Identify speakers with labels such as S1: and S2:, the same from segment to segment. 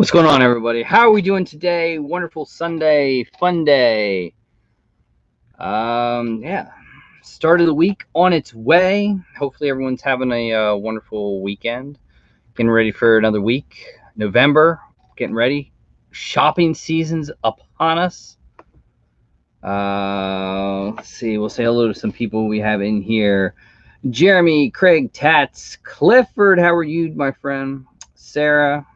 S1: What's going on, everybody? How are we doing today? Wonderful Sunday, fun day. Yeah, start of the week on its way. Hopefully everyone's having a wonderful weekend. Getting ready for another week. November, getting ready. Shopping season's upon us. Let's see. We'll say hello to some people we have in here. Jeremy, Craig, Tats, Clifford, how are you, my friend? Sarah.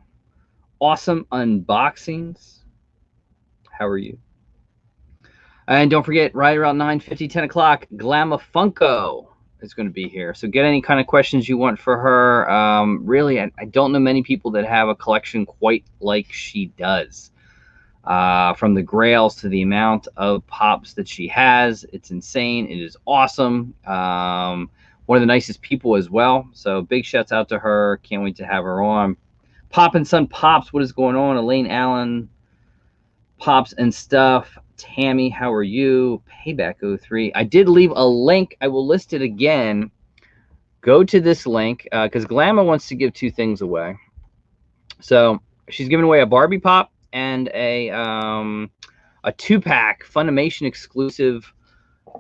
S1: Awesome unboxings. How are you? And don't forget, right around 9:50, 10 o'clock, Glamafunko is going to be here. So get any kind of questions you want for her. Really, I don't know many people that have a collection quite like she does. From the grails to the amount of pops that she has, it's insane. It is awesome. One of the nicest people as well. So big shouts out to her. Can't wait to have her on. Pop and Son Pops, what is going on? Elaine Allen, Pops and Stuff. Tammy, how are you? Payback 03. I did leave a link. I will list it again. Go to this link because Glamma wants to give two things away. So she's giving away a Barbie Pop and a 2-pack Funimation exclusive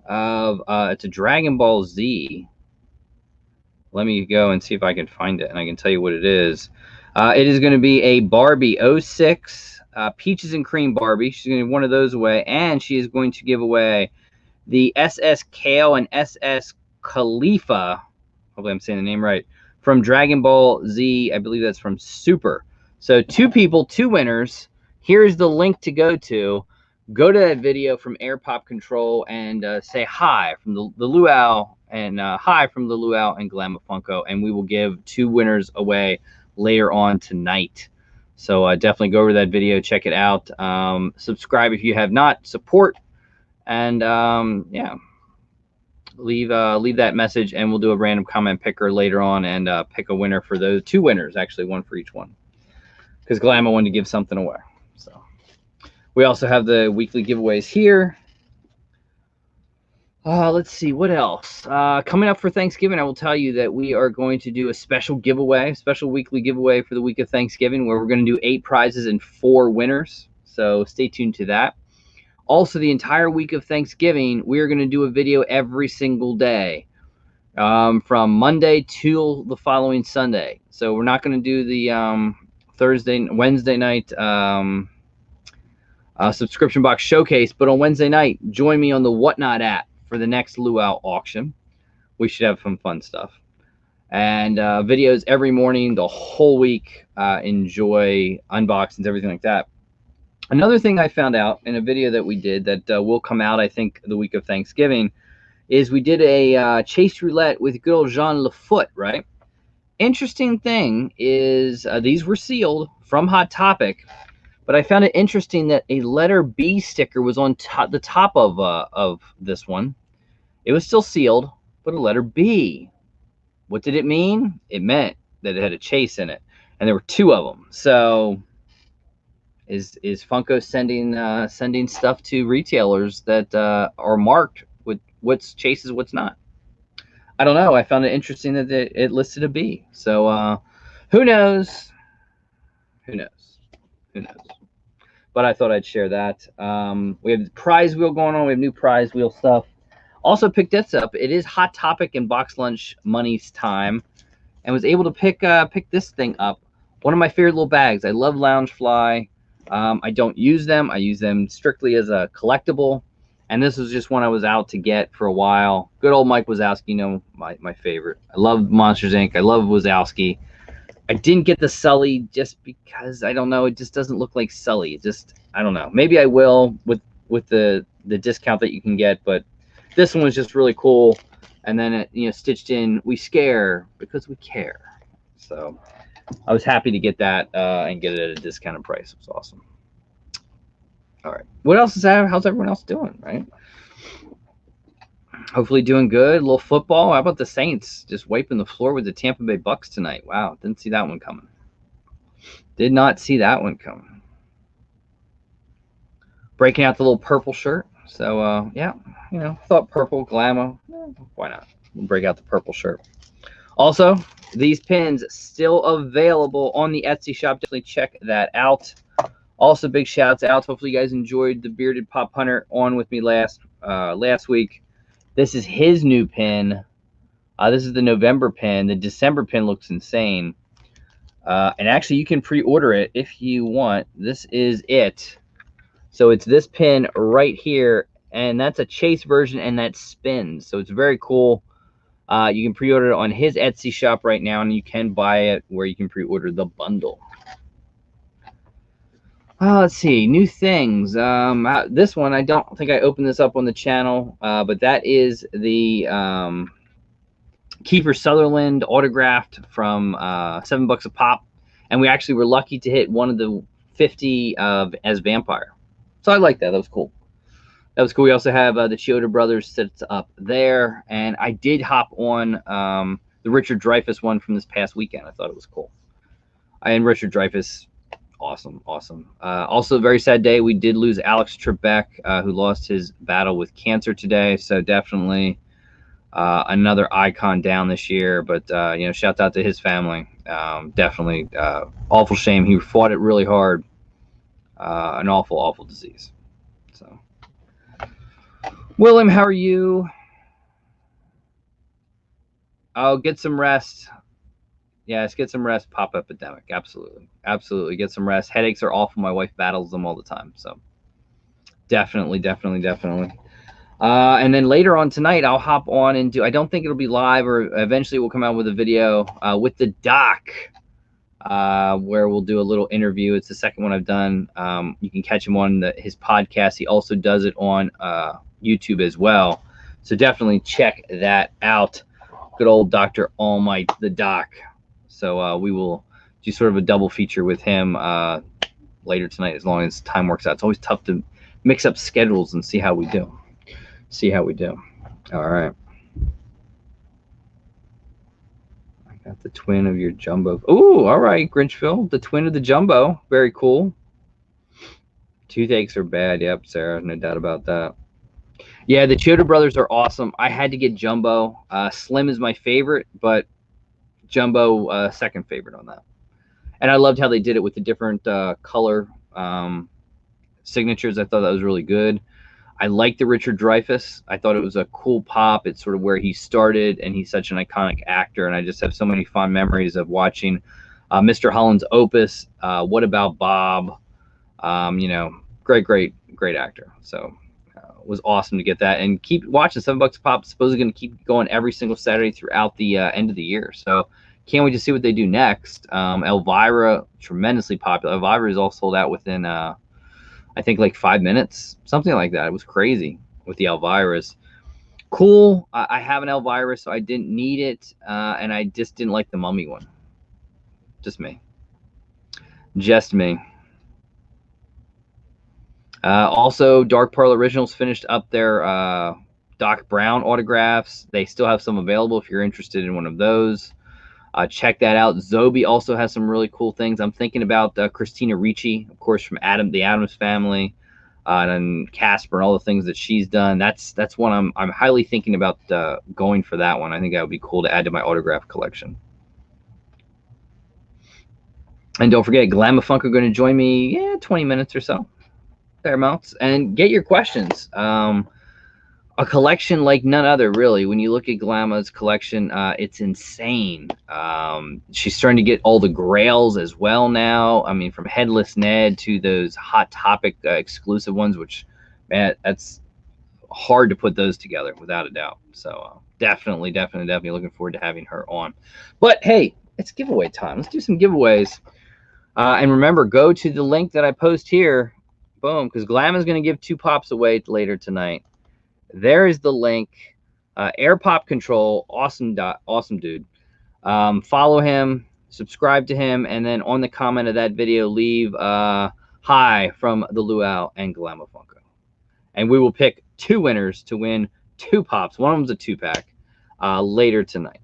S1: of it's a Dragon Ball Z. Let me go and see if I can find it, and I can tell you what it is. It is going to be a Barbie 06 Peaches and Cream Barbie. She's going to give one of those away, and she is going to give away the SS Kale and SS Khalifa. Hopefully I'm saying the name right. From Dragon Ball Z. I believe that's from Super. So 2 people, 2 winners. Here's the link to go to. Go to that video from Air Pop Control and say hi from the Luau and hi from the Luau and Glamafunko, and we will give 2 winners away later on tonight. So definitely go over to that video, check it out. Subscribe if you have not. Support, and yeah, leave that message, and we'll do a random comment picker later on and pick a winner for those 2 winners. Actually, 1 for each one, because Glamma wanted to give something away. So we also have the weekly giveaways here. Let's see, what else? Coming up for Thanksgiving, I will tell you that we are going to do a special giveaway, special weekly giveaway for the week of Thanksgiving, where we're going to do 8 prizes and 4 winners. So stay tuned to that. Also, the entire week of Thanksgiving, we are going to do a video every single day, from Monday till the following Sunday. So we're not going to do the Wednesday night subscription box showcase, but on Wednesday night, join me on the Whatnot app for the next Luau auction. We should have some fun stuff. And videos every morning, the whole week. Enjoy unboxings, everything like that. Another thing I found out in a video that we did that will come out, I think, the week of Thanksgiving, is we did a chase roulette with good old Jean Lafoot, right? Interesting thing is these were sealed from Hot Topic, but I found it interesting that a letter B sticker was on the top of this one. It was still sealed, but a letter B. What did it mean? It meant that it had a chase in it, and there were 2 of them. So is Funko sending stuff to retailers that are marked with what's chases, what's not? I don't know. I found it interesting that it listed a B. So who knows? Who knows? Who knows? But I thought I'd share that. We have the prize wheel going on. We have new prize wheel stuff. Also picked this up. It is Hot Topic and Box Lunch Money's time, and was able to pick this thing up. One of my favorite little bags. I love Loungefly. I don't use them. I use them strictly as a collectible, and this was just one I was out to get for a while. Good old Mike Wazowski, you know, my favorite. I love Monsters Inc. I love Wazowski. I didn't get the Sully just because, I don't know, it just doesn't look like Sully. It just, I don't know. Maybe I will with the discount that you can get, but this one was just really cool. And then it, you know, stitched in, we scare because we care. So I was happy to get that and get it at a discounted price. It was awesome. All right. What else is that? How's everyone else doing, right? Hopefully doing good. A little football. How about the Saints just wiping the floor with the Tampa Bay Bucks tonight? Wow. Didn't see that one coming. Did not see that one coming. Breaking out the little purple shirt. So, yeah, thought purple, Glamma. Why not? We'll break out the purple shirt. Also, these pins still available on the Etsy shop. Definitely check that out. Also, big shouts out. Hopefully you guys enjoyed the Bearded Pop Hunter on with me last week. This is his new pin. This is the November pin. The December pin looks insane. And actually, you can pre-order it if you want. This is it. So it's this pin right here, and that's a chase version, and that spins. So it's very cool. You can pre-order it on his Etsy shop right now, and you can buy it where you can pre-order the bundle. Let's see, new things. This one, I don't think I opened this up on the channel, but that is the Kiefer Sutherland autographed from $7 a pop, and we actually were lucky to hit one of the 50 as Vampire. So I like that. That was cool. That was cool. We also have the Chioda brothers sits up there, and I did hop on the Richard Dreyfuss one from this past weekend. I thought it was cool. And Richard Dreyfuss, awesome. Also, very sad day. We did lose Alex Trebek, who lost his battle with cancer today. So definitely another icon down this year. But you know, shout out to his family. Definitely awful shame. He fought it really hard. An awful disease. So, William, how are you? Oh, get some rest. Yes, get some rest. Pop epidemic. Absolutely. Get some rest. Headaches are awful. My wife battles them all the time. So definitely. And then later on tonight, I'll hop on and do, I don't think it'll be live, or eventually we'll come out with a video with the doc, where we'll do a little interview. It's the second one I've done. You can catch him on his podcast. He also does it on YouTube as well. So definitely check that out. Good old Dr. All Might, the doc. So we will do sort of a double feature with him later tonight, as long as time works out. It's always tough to mix up schedules and see how we do. All right. I got the twin of your jumbo. Ooh, all right, Grinchville. The twin of the jumbo. Very cool. Toothaches are bad. Yep, Sarah. No doubt about that. Yeah, the Chioda brothers are awesome. I had to get jumbo. Slim is my favorite, but jumbo second favorite on that. And I loved how they did it with the different color signatures. I thought that was really good. I like the Richard Dreyfuss. I thought it was a cool pop. It's sort of where he started, and he's such an iconic actor. And I just have so many fond memories of watching Mr. Holland's Opus. What About Bob? You know, great actor. So it was awesome to get that, and keep watching. $7 a pop. Supposedly going to keep going every single Saturday throughout the end of the year. So can't wait to see what they do next. Elvira, tremendously popular. Elvira is all sold out within I think like 5 minutes, something like that. It was crazy with the Elviras. Cool. I have an Elvira, so I didn't need it, and I just didn't like the Mummy one. Just me. Also, Dark Pearl Originals finished up their Doc Brown autographs. They still have some available if you're interested in one of those. Check that out. Zobi also has some really cool things. I'm thinking about Christina Ricci, of course, from the Addams Family, and Casper, and all the things that she's done. That's one I'm highly thinking about going for that one. I think that would be cool to add to my autograph collection. And don't forget, Glamafunko are going to join me, 20 minutes or so, thereabouts. And get your questions. A collection like none other, really. When you look at Glamma's collection, it's insane. She's starting to get all the grails as well now. I mean, from Headless Ned to those Hot Topic exclusive ones, which, man, that's hard to put those together, without a doubt. So definitely looking forward to having her on. But hey, it's giveaway time. Let's do some giveaways. And remember, go to the link that I post here. Boom, because Glamma's going to give 2 pops away later tonight. There is the link. Air Pop Control, awesome dude. Follow him, subscribe to him, and then on the comment of that video, leave hi from the Luau and Glamafunko. And we will pick 2 winners to win 2 pops. One of them's a 2-pack later tonight.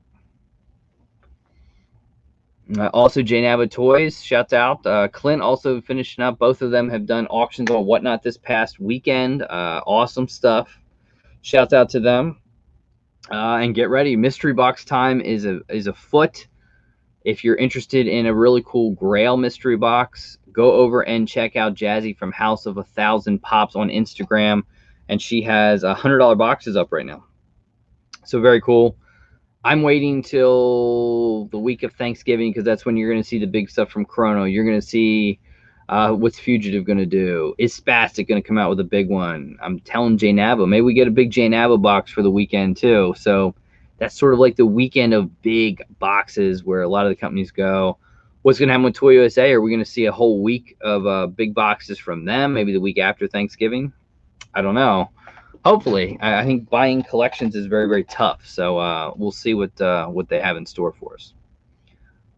S1: Also, J Nava Toys, shouts out. Clint also finishing up. Both of them have done auctions on Whatnot this past weekend. Awesome stuff. Shouts out to them. And get ready. Mystery box time is afoot. If you're interested in a really cool Grail mystery box, go over and check out Jazzy from House of 1,000 Pops on Instagram, and she has $100 boxes up right now. So very cool. I'm waiting till the week of Thanksgiving because that's when you're going to see the big stuff from Chrono. You're going to see what's Fugitive going to do. Is Spastic going to come out with a big one? I'm telling Jay Navo, maybe we get a big Jay Navo box for the weekend too. So that's sort of like the weekend of big boxes where a lot of the companies go. What's going to happen with Toy USA? Are we going to see a whole week of big boxes from them? Maybe the week after Thanksgiving? I don't know. Hopefully. I think buying collections is very, very tough. So we'll see what they have in store for us.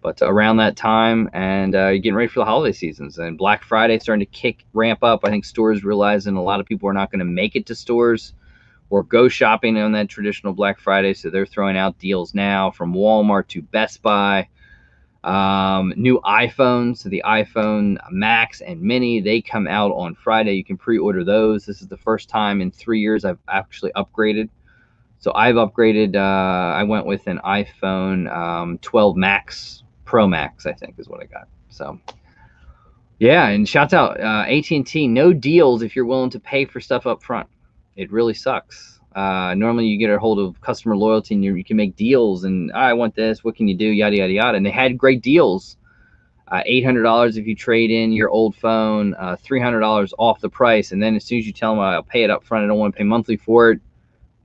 S1: But around that time, and you're getting ready for the holiday seasons, and Black Friday starting to ramp up. I think stores realizing a lot of people are not going to make it to stores or go shopping on that traditional Black Friday, so they're throwing out deals now from Walmart to Best Buy. New iPhones, so the iPhone Max and Mini, they come out on Friday. You can pre-order those. This is the first time in 3 years I've actually upgraded. So I've upgraded. I went with an iPhone 12 Max, Pro Max, I think is what I got. So yeah, and shouts out AT&T, no deals if you're willing to pay for stuff up front. It really sucks. Normally you get a hold of customer loyalty and you can make deals and I want this, what can you do, yada yada yada. And they had great deals. $800 if you trade in your old phone, $300 off the price, and then as soon as you tell them I'll pay it up front, I don't want to pay monthly for it,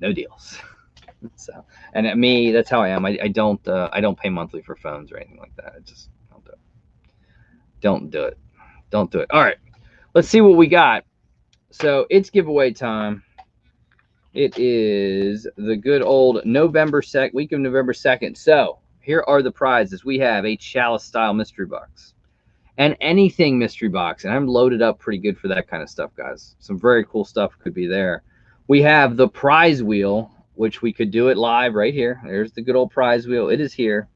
S1: no deals. So, and at me, that's how I am. I don't pay monthly for phones or anything like that. I just don't do it. Don't do it. Don't do it. All right, let's see what we got. So it's giveaway time. It is the good old week of November 2nd. So here are the prizes. We have a Chalice style mystery box, an anything mystery box, and I'm loaded up pretty good for that kind of stuff, guys. Some very cool stuff could be there. We have the prize wheel, which we could do it live right here. There's the good old prize wheel. It is here.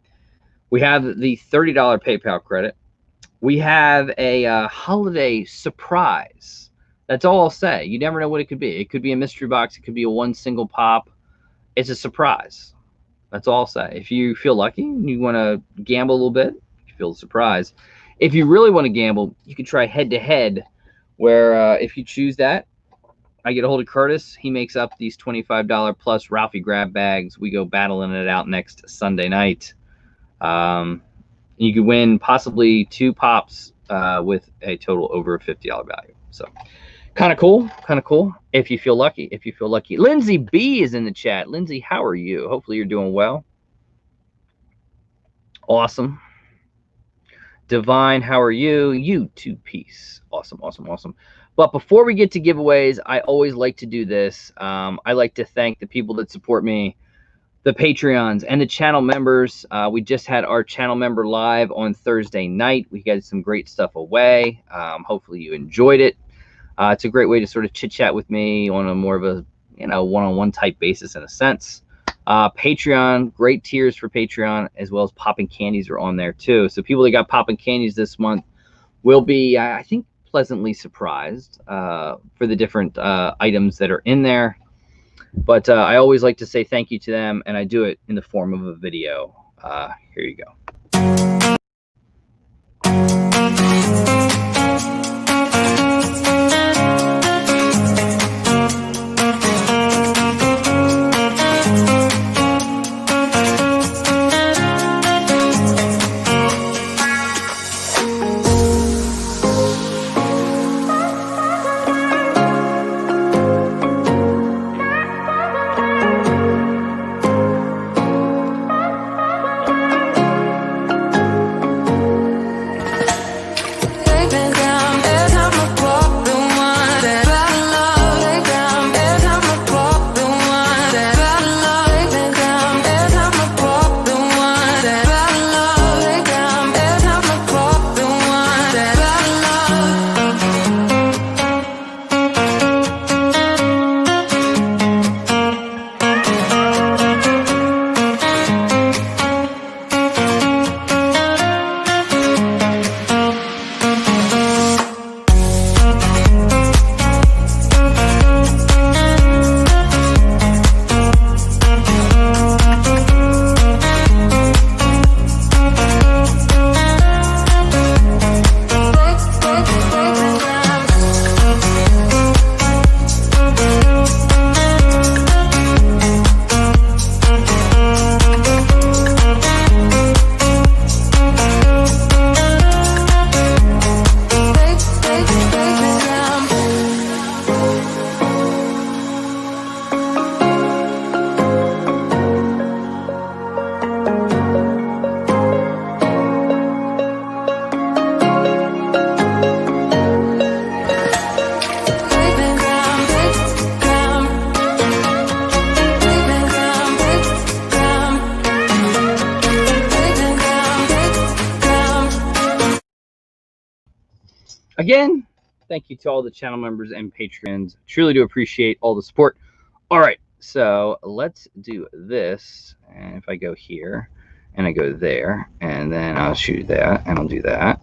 S1: We have the $30 PayPal credit. We have a holiday surprise. That's all I'll say. You never know what it could be. It could be a mystery box. It could be a one single pop. It's a surprise. That's all I'll say. If you feel lucky and you want to gamble a little bit, you feel the surprise. If you really want to gamble, you can try head-to-head, where if you choose that, I get a hold of Curtis. He makes up these $25 plus Ralphie grab bags. We go battling it out next Sunday night. You could win possibly 2 pops with a total over a $50 value. So kind of cool. Kind of cool. If you feel lucky. If you feel lucky. Lindsay B is in the chat. Lindsay, how are you? Hopefully you're doing well. Awesome. Divine, how are you? You too, peace. Awesome, awesome, awesome. But before we get to giveaways, I always like to do this. I like to thank the people that support me, the Patreons and the channel members. We just had our channel member live on Thursday night. We got some great stuff away. Hopefully you enjoyed it. It's a great way to sort of chit chat with me on a more of a one-on-one type basis in a sense. Patreon, great tiers for Patreon, as well as popping candies are on there too. So people that got popping candies this month will be, I think, pleasantly surprised for the different items that are in there. But I always like to say thank you to them, and I do it in the form of a video. Here you go. Again, thank you to all the channel members and Patreons. Truly do appreciate all the support. All right, so let's do this. And if I go here and I go there, and then I'll shoot that, and I'll do that,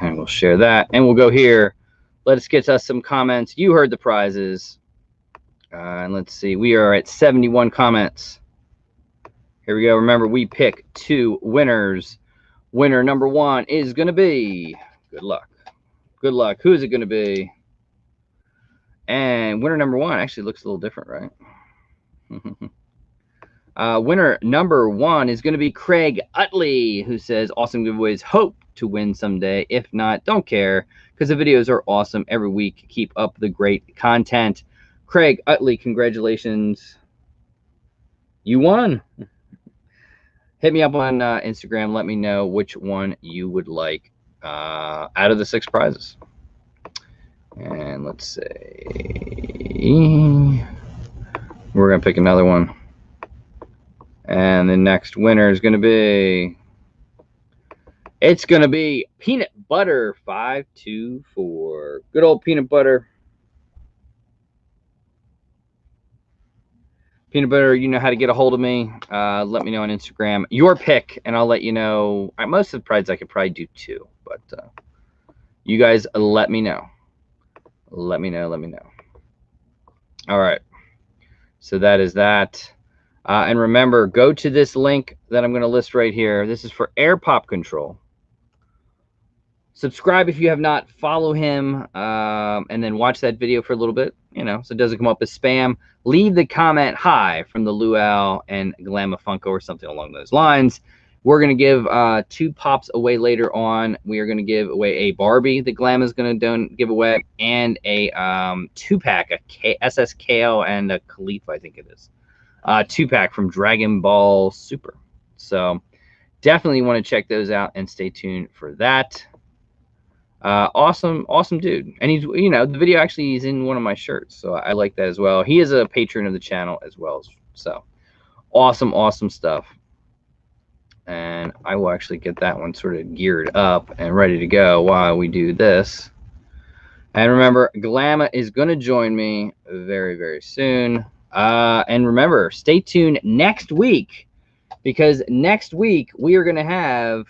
S1: and we'll share that, and we'll go here. Let's get us some comments. You heard the prizes. And let's see, we are at 71 comments. Here we go. Remember, we pick 2 winners. Winner number 1 is going to be, good luck. Good luck. Who is it going to be? And winner number 1 actually looks a little different, right? Winner number 1 is going to be Craig Utley, who says, awesome giveaways. Hope to win someday. If not, don't care, because the videos are awesome every week. Keep up the great content. Craig Utley, congratulations. You won. Hit me up on Instagram. Let me know which one you would like out of the 6 prizes. And let's see. We're going to pick another one. And the next winner is going to be... It's going to be Peanut Butter 524. Good old Peanut Butter. Peanut Butter, you know how to get a hold of me. Let me know on Instagram your pick, and I'll let you know. Most of the prizes I could probably do 2, but you guys let me know. Let me know. All right. So that is that. And remember, go to this link that I'm going to list right here. This is for Air Pop Control. Subscribe if you have not. Follow him, and then watch that video for a little bit, so it doesn't come up as spam. Leave the comment hi from the Luau and Glamafunko or something along those lines. We're going to give 2 pops away later on. We are going to give away a Barbie that Glam is going to give away, and a 2-pack, a SSKO and a Khalifa, I think it is. 2-pack from Dragon Ball Super. So definitely want to check those out and stay tuned for that. Awesome dude. And he's, the video actually is in one of my shirts, so I like that as well. He is a patron of the channel as well. So awesome stuff. And I will actually get that one sort of geared up and ready to go while we do this. And remember, Glamma is going to join me very soon. And remember, stay tuned next week, because next week we are going to have,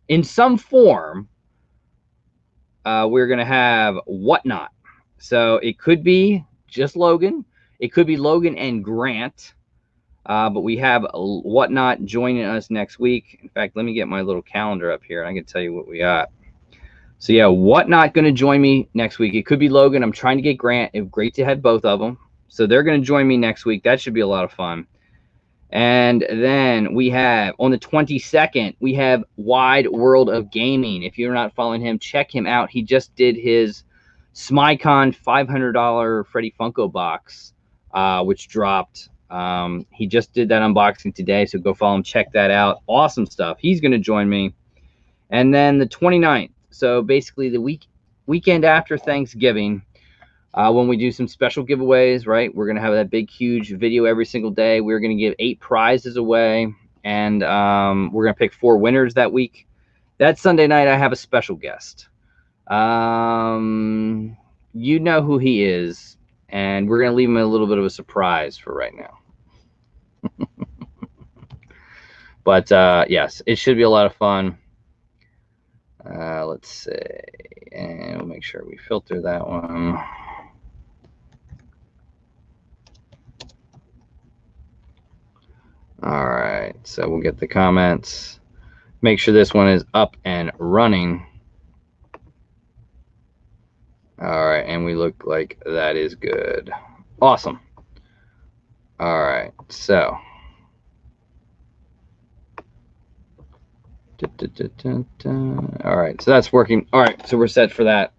S1: in some form, we're going to have Whatnot. So it could be just Logan. It could be Logan and Grant. But we have Whatnot joining us next week. In fact, let me get my little calendar up here, and I can tell you what we got. So yeah, Whatnot going to join me next week. It could be Logan. I'm trying to get Grant. It's great to have both of them. So they're going to join me next week. That should be a lot of fun. And then we have, on the 22nd, we have Wide World of Gaming. If you're not following him, check him out. He just did his SmyCon $500 Freddy Funko box, which dropped. He just did that unboxing today, so go follow him, check that out. Awesome stuff. He's going to join me. And then the 29th, so basically the weekend after Thanksgiving, when we do some special giveaways, right? We're going to have that big, huge video every single day. We're going to give 8 prizes away, and we're going to pick 4 winners that week. That Sunday night, I have a special guest. You know who he is, and we're going to leave him a little bit of a surprise for right now. But yes, it should be a lot of fun. Let's see, and we'll make sure we filter that one. All right, so we'll get the comments. Make sure this one is up and running. All right, and we look like that is good. Awesome. All right, so. All right, so that's working. All right, so we're set for that.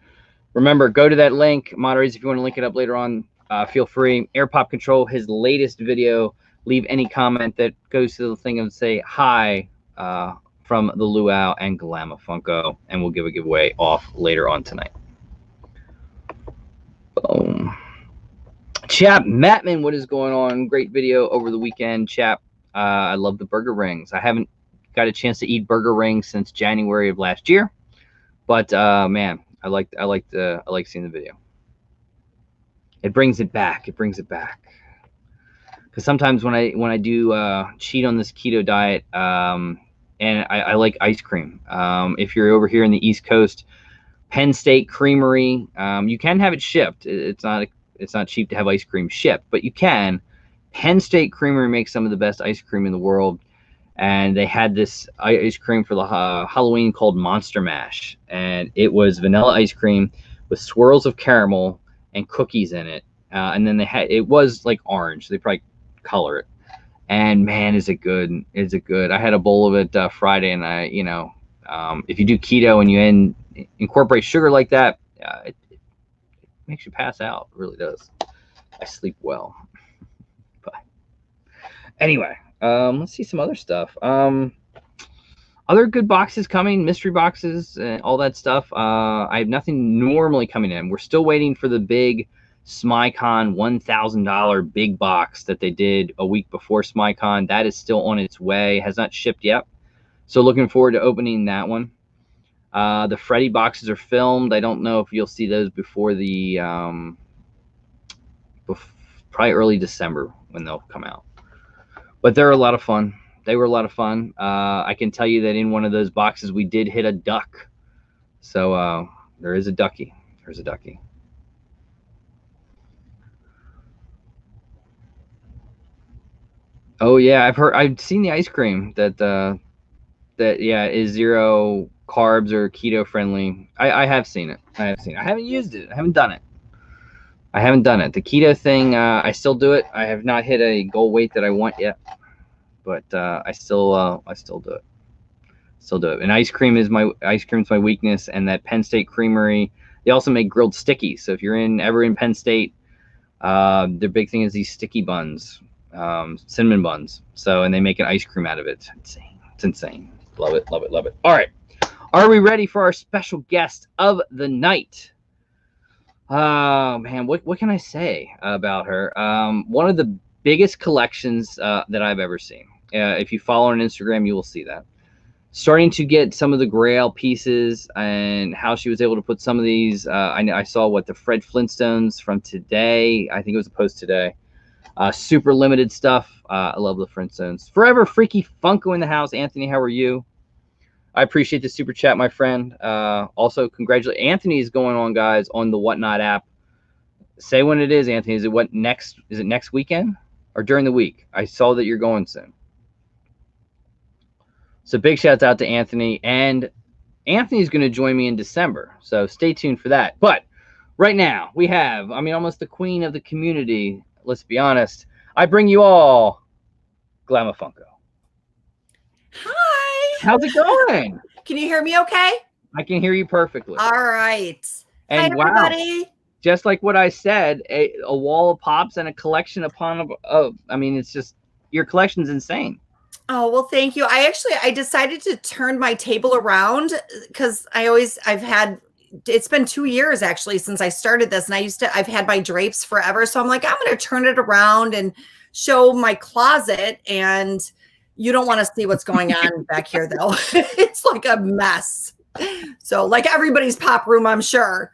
S1: Remember, go to that link. Moderators, if you want to link it up later on, feel free. Air Pop Control, his latest video. Leave any comment that goes to the thing and say hi from the Luau and Glamafunko, and we'll give a giveaway off later on tonight. Boom. Chap Mattman, what is going on? Great video over the weekend, Chap. I love the burger rings. I haven't got a chance to eat burger rings since January of last year, but man, I like seeing the video. It brings it back. It brings it back. Because sometimes when I do cheat on this keto diet, and I like ice cream. If you're over here in the East Coast, Penn State Creamery, you can have it shipped. It's not cheap to have ice cream shipped, but you can. Penn State Creamery makes some of the best ice cream in the world, and they had this ice cream for the Halloween called Monster Mash, and it was vanilla ice cream with swirls of caramel and cookies in it, and then it was like orange. They probably color it, and man, is it good? Is it good? I had a bowl of it Friday, and if you do keto and you incorporate sugar like that, it makes you pass out. It really does. I sleep well. But anyway, let's see some other stuff. Other good boxes coming, mystery boxes, all that stuff. I have nothing normally coming in. We're still waiting for the big SmyCon $1,000 big box that they did a week before SmyCon. That is still on its way, has not shipped yet. So looking forward to opening that one. The Freddy boxes are filmed. I don't know if you'll see those before the probably early December when they'll come out. But they're a lot of fun. They were a lot of fun. I can tell you that in one of those boxes we did hit a duck. So there is a ducky. There's a ducky. Oh yeah, I've seen the ice cream that yeah is 0 carbs or keto friendly. I have seen it. I haven't used it. I haven't done it. The keto thing, I still do it. I have not hit a goal weight that I want yet, but I still do it. Still do it. And ice cream is my weakness. And that Penn State Creamery, they also make grilled stickies. So if you're ever in Penn State, their big thing is these sticky buns, cinnamon buns. So, and they make an ice cream out of it. It's insane. It's insane. Love it, love it, love it. All right. Are we ready for our special guest of the night? Man, what can I say about her? One of the biggest collections that I've ever seen. If you follow her on Instagram, you will see that. Starting to get some of the Grail pieces and how she was able to put some of these. I saw the Fred Flintstones from today. I think it was a post today. Super limited stuff. I love the Flintstones. Forever Freaky Funko in the house. Anthony, how are you? I appreciate the super chat, my friend. Also, congratulate Anthony is going on, guys, on the Whatnot app. Say when it is, Anthony. Is it next weekend or during the week? I saw that you're going soon. So big shouts out to Anthony, and Anthony's going to join me in December. So stay tuned for that. But right now we have, almost the queen of the community. Let's be honest. I bring you all Glamafunko.
S2: Hi.
S1: How's it going?
S2: Can you hear me okay?
S1: I can hear you perfectly.
S2: All right.
S1: And
S2: hi,
S1: wow,
S2: everybody.
S1: Just like what I said, a wall of pops and a collection it's just, your collection's insane.
S2: Oh, well, thank you. I decided to turn my table around because it's been 2 years actually since I started this, and I've had my drapes forever. So I'm like, I'm going to turn it around and show my closet. And you don't want to see what's going on back here though. It's like a mess. So like everybody's pop room, I'm sure.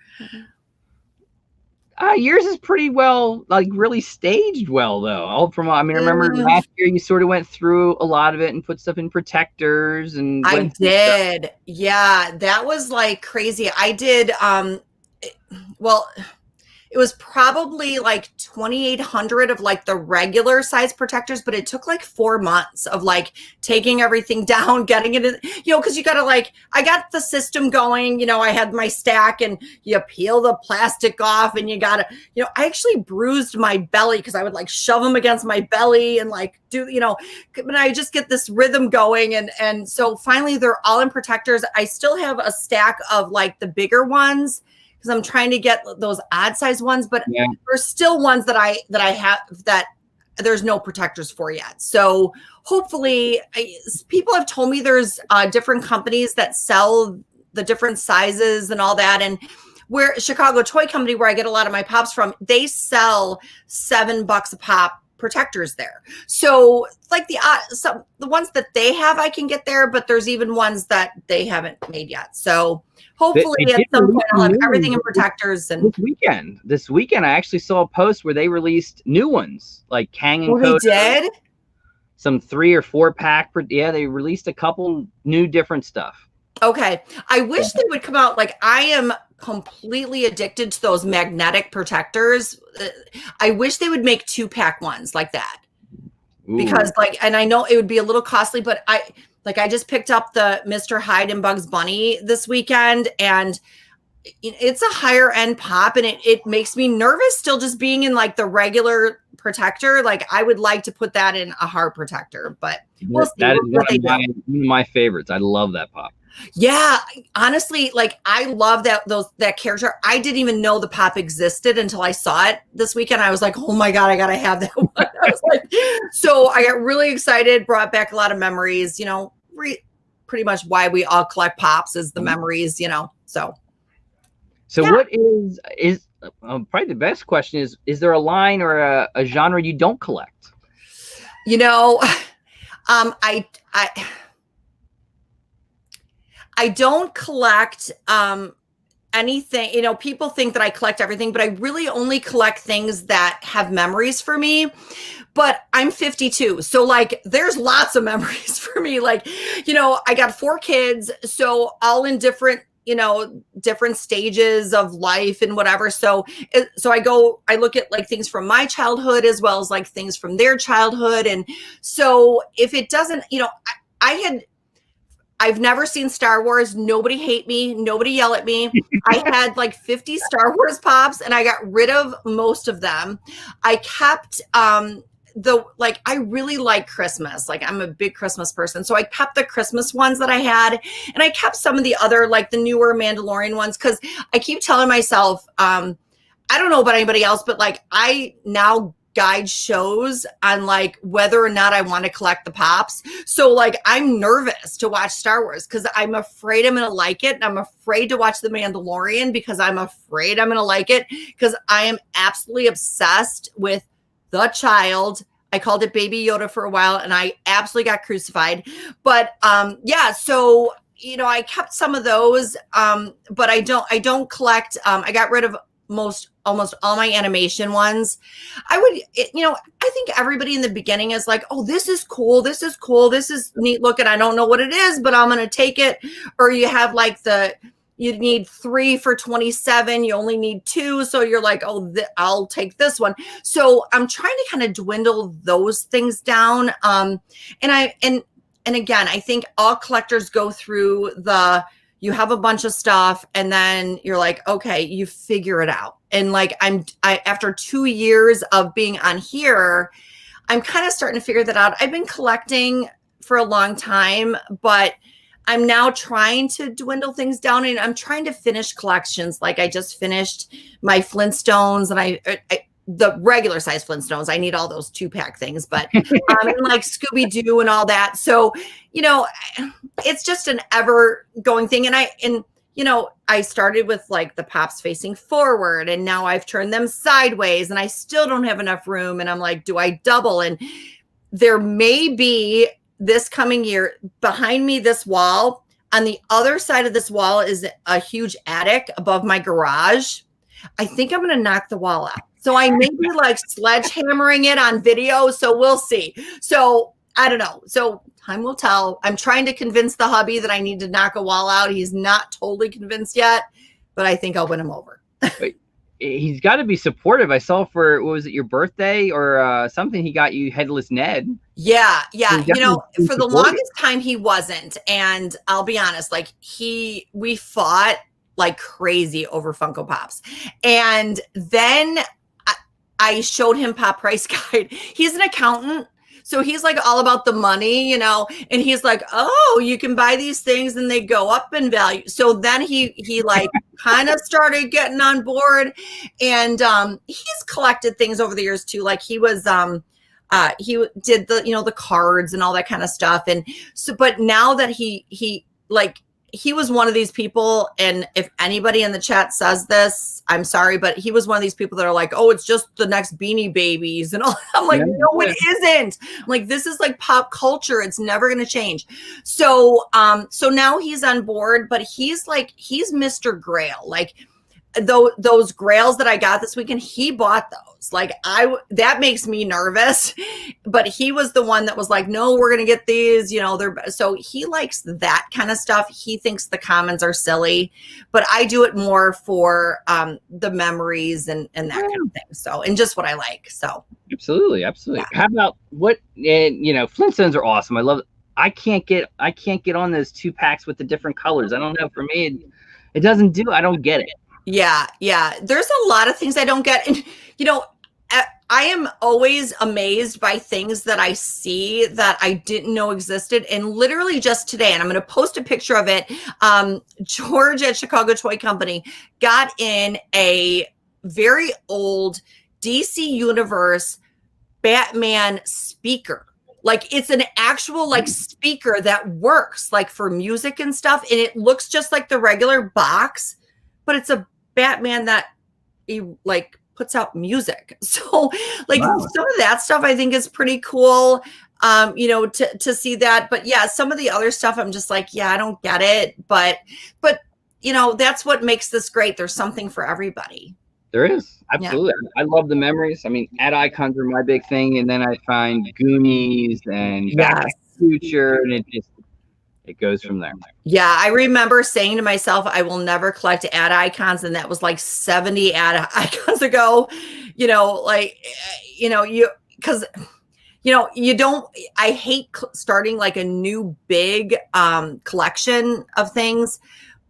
S1: Yours is pretty well, like really staged well though. I remember last year you sort of went through a lot of it and put stuff in protectors and
S2: I did. Yeah, that was like crazy. I did it was probably like 2,800 of like the regular size protectors, but it took like 4 months of like taking everything down, getting it in, because you got to I got the system going, I had my stack and you peel the plastic off and you got to, I actually bruised my belly because I would like shove them against my belly and like do, but I just get this rhythm going. And so finally they're all in protectors. I still have a stack of like the bigger ones, because I'm trying to get those odd size ones, but there's still ones that I have that there's no protectors for yet. So hopefully people have told me there's different companies that sell the different sizes and all that. And where Chicago Toy Company, where I get a lot of my pops from, they sell $7 a pop protectors there. So like the ones that they have, I can get there, but there's even ones that they haven't made yet. So hopefully
S1: They
S2: at
S1: did
S2: some
S1: release
S2: point I'll have
S1: new
S2: everything in
S1: ones
S2: protectors. And
S1: this weekend, I actually saw a post where they released new ones, like Kang and
S2: they
S1: Kodo,
S2: did?
S1: some 3 or 4 pack. Yeah, they released a couple new different stuff.
S2: Okay. I wish they would come out. Like, I am completely addicted to those magnetic protectors. I wish they would make 2-pack ones like that.
S1: Ooh.
S2: Because like, and I know it would be a little costly, but I just picked up the Mr. Hyde and Bugs Bunny this weekend, and it's a higher end pop, and it makes me nervous still just being in like the regular protector. Like, I would like to put that in a hard protector, but we'll see.
S1: That is one of my favorites. I love that pop.
S2: Yeah, honestly, like, I love that character. I didn't even know the pop existed until I saw it this weekend. I was like, oh my God, I gotta have that one. I was like, so I got really excited, brought back a lot of memories, pretty much why we all collect pops is the memories, so.
S1: So
S2: yeah.
S1: What is probably the best question is there a line or a genre you don't collect?
S2: I don't collect anything. People think that I collect everything, but I really only collect things that have memories for me. But I'm 52, so like there's lots of memories for me. Like, I got 4 kids, so all in different stages of life and whatever. So I look at like things from my childhood as well as like things from their childhood. And so if it doesn't, I've never seen Star Wars. Nobody hate me. Nobody yell at me. I had like 50 Star Wars pops and I got rid of most of them. I kept, I really like Christmas. Like, I'm a big Christmas person. So I kept the Christmas ones that I had, and I kept some of the other, like the newer Mandalorian ones. Cause I keep telling myself, I don't know about anybody else, but like, I now guide shows on like whether or not I want to collect the pops. So like, I'm nervous to watch Star Wars because I'm afraid I'm going to like it. And I'm afraid to watch The Mandalorian because I'm afraid I'm going to like it, because I am absolutely obsessed with the child. I called it Baby Yoda for a while, and I absolutely got crucified. But so I kept some of those, but I don't collect. I got rid of almost all my animation ones. I think everybody in the beginning is like, oh, this is cool, this is neat looking. I don't know what it is, but I'm gonna take it. Or you have like you need 3 for $27. You only need 2. So you're like, oh, I'll take this one. So I'm trying to kind of dwindle those things down. And again, I think all collectors go through you have a bunch of stuff and then you're like, okay, you figure it out. And like, after 2 years of being on here, I'm kind of starting to figure that out. I've been collecting for a long time, but I'm now trying to dwindle things down, and I'm trying to finish collections. Like, I just finished my Flintstones, and the regular size Flintstones. I need all those 2-pack things, but and like Scooby-Doo and all that. So, it's just an ever going thing. And I started with like the pops facing forward, and now I've turned them sideways, and I still don't have enough room. And I'm like, do I double? And there may be this coming year behind me, this wall. On the other side of this wall is a huge attic above my garage. I think I'm going to knock the wall out. So I may be like sledgehammering it on video. So we'll see. So I don't know. So time will tell. I'm trying to convince the hubby that I need to knock a wall out. He's not totally convinced yet, but I think I'll win him over.
S1: He's got to be supportive. I saw for, what was it, your birthday or something, he got you Headless Ned.
S2: Yeah. For the longest time he wasn't. And I'll be honest, like we fought like crazy over Funko Pops. And then I showed him Pop Price Guide. He's an accountant. So he's like all about the money, and he's like, oh, you can buy these things and they go up in value. So then he like kind of started getting on board, and he's collected things over the years too. Like he was, he did the, the cards and all that kind of stuff. And so, but now that he like he was one of these people, and if anybody in the chat says this, I'm sorry, but he was one of these people that are like, oh, it's just the next Beanie Babies and all. I'm like, no, it isn't. I'm like, this is like pop culture. It's never going to change. So so now he's on board, but he's Mr. Grail. Like, those grails that I got this weekend, he bought those. Like, that makes me nervous, but he was the one that was like, no, we're going to get these, so he likes that kind of stuff. He thinks the commons are silly, but I do it more for the memories and that kind of thing. So, and just what I like. So
S1: absolutely. Yeah. How about Flintstones are awesome. I love it. I can't get on those 2-packs with the different colors. I don't know. For me, it doesn't do. I don't get it.
S2: Yeah. There's a lot of things I don't get. And, I am always amazed by things that I see that I didn't know existed. And literally just today, and I'm going to post a picture of it, George at Chicago Toy Company got in a very old DC Universe Batman speaker. Like, it's an actual speaker that works like for music and stuff. And it looks just like the regular box, but it's a Batman that he puts out music. So wow. Some of that stuff I think is pretty cool, to see that. But yeah, some of the other stuff I'm just like, yeah, I don't get it. But that's what makes this great. There's something for everybody.
S1: There is. Absolutely. Yeah. I love the memories. I mean, ad icons are my big thing. And then I find Goonies and Back to the Future, and it goes from there.
S2: Yeah, I remember saying to myself, I will never collect ad icons. And that was like 70 ad icons ago, because, you don't, I hate starting like a new big collection of things,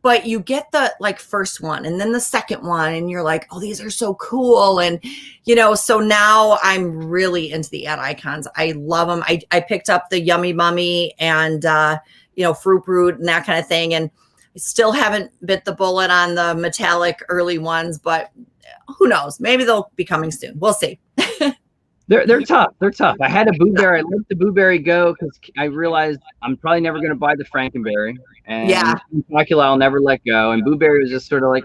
S2: but you get the first one and then the second one and you're like, oh, these are so cool. And, so now I'm really into the ad icons. I love them. I picked up the Yummy Mummy and, Fruit Brute and that kind of thing. And I still haven't bit the bullet on the metallic early ones, but who knows? Maybe they'll be coming soon. We'll see.
S1: They're tough. They're tough. I had a Boo Berry. I let the Boo Berry go because I realized I'm probably never going to buy the Frankenberry. And Dracula I'll never let go. And Boo Berry was just sort of like,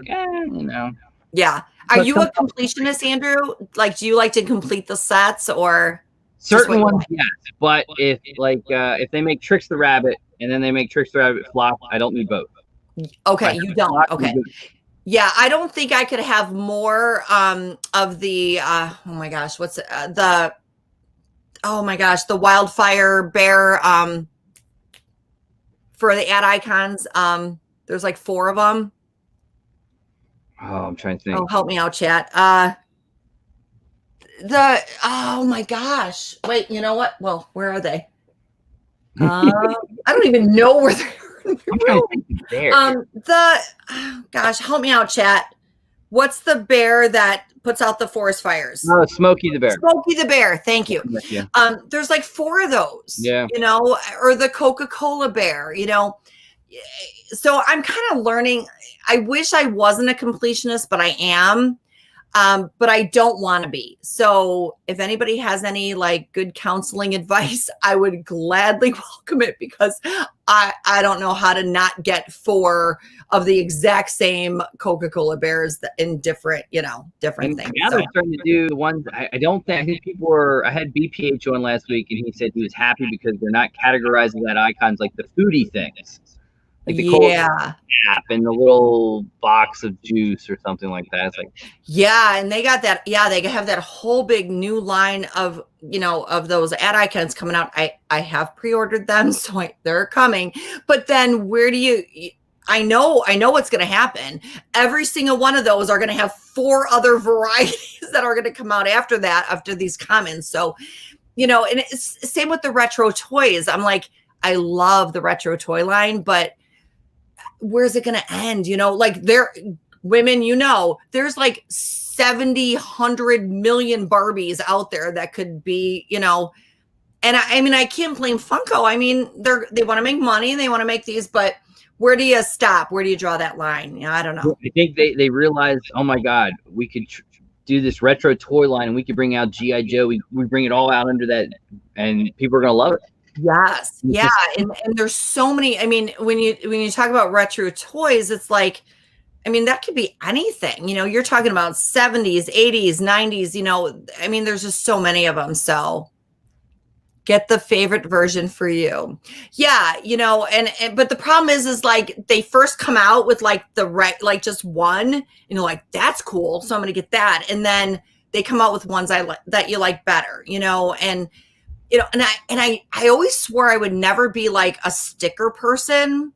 S2: Yeah. Are you a completionist, Andrew? Like, do you like to complete the sets or?
S1: Certain ones, yes. But if they make Tricks the Rabbit and then they make Tricks the Rabbit flop, I don't need both.
S2: Okay, you don't. Okay. Yeah, I don't think I could have more of the oh my gosh, the Wildfire Bear for the ad icons. There's like 4 of them.
S1: Oh, I'm trying to think.
S2: Oh, help me out, chat. Oh my gosh. Wait, you know what? Well, where are they? I don't even know where they are. Gosh, help me out, chat. What's the bear that puts out the forest fires?
S1: Oh, Smokey the Bear.
S2: Smokey the Bear. Thank you.
S1: Yeah.
S2: There's like 4 of those.
S1: Yeah.
S2: Or the Coca-Cola bear. So I'm kind of learning. I wish I wasn't a completionist, but I am. But I don't want to be. So if anybody has any good counseling advice, I would gladly welcome it because I don't know how to not get 4 of the exact same Coca-Cola bears in different things.
S1: Now they're starting to do the ones I think people were. I had BPH on last week and he said he was happy because they're not categorizing that icons like the foodie things. Like the app and the little box of juice or something like that. It's
S2: and they got that. Yeah, they have that whole big new line of of those ad icons coming out. I have pre-ordered them, so they're coming. But then where do you? I know what's going to happen. Every single one of those are going to have 4 other varieties that are going to come out after that, after these commons. So, and it's same with the retro toys. I'm like, I love the retro toy line, but where's it going to end? There's like 70, 100 million Barbies out there that could be, and I can't blame Funko. I mean, they want to make money and they want to make these, but where do you stop? Where do you draw that line? I don't know.
S1: I think they realized, oh my God, we could do this retro toy line and we could bring out G.I. Joe. We bring it all out under that and people are going to love it.
S2: Yes.
S1: It's
S2: Yeah.
S1: just
S2: And there's so many. I mean, when you talk about retro toys, it's like, I mean, that could be anything. You're talking about 70s, 80s, 90s, I mean, there's just so many of them. So get the favorite version for you. Yeah, and but the problem is like they first come out with like like just one, and you're like, that's cool. So I'm gonna get that. And then they come out with ones that you like better, and I always swore I would never be like a sticker person,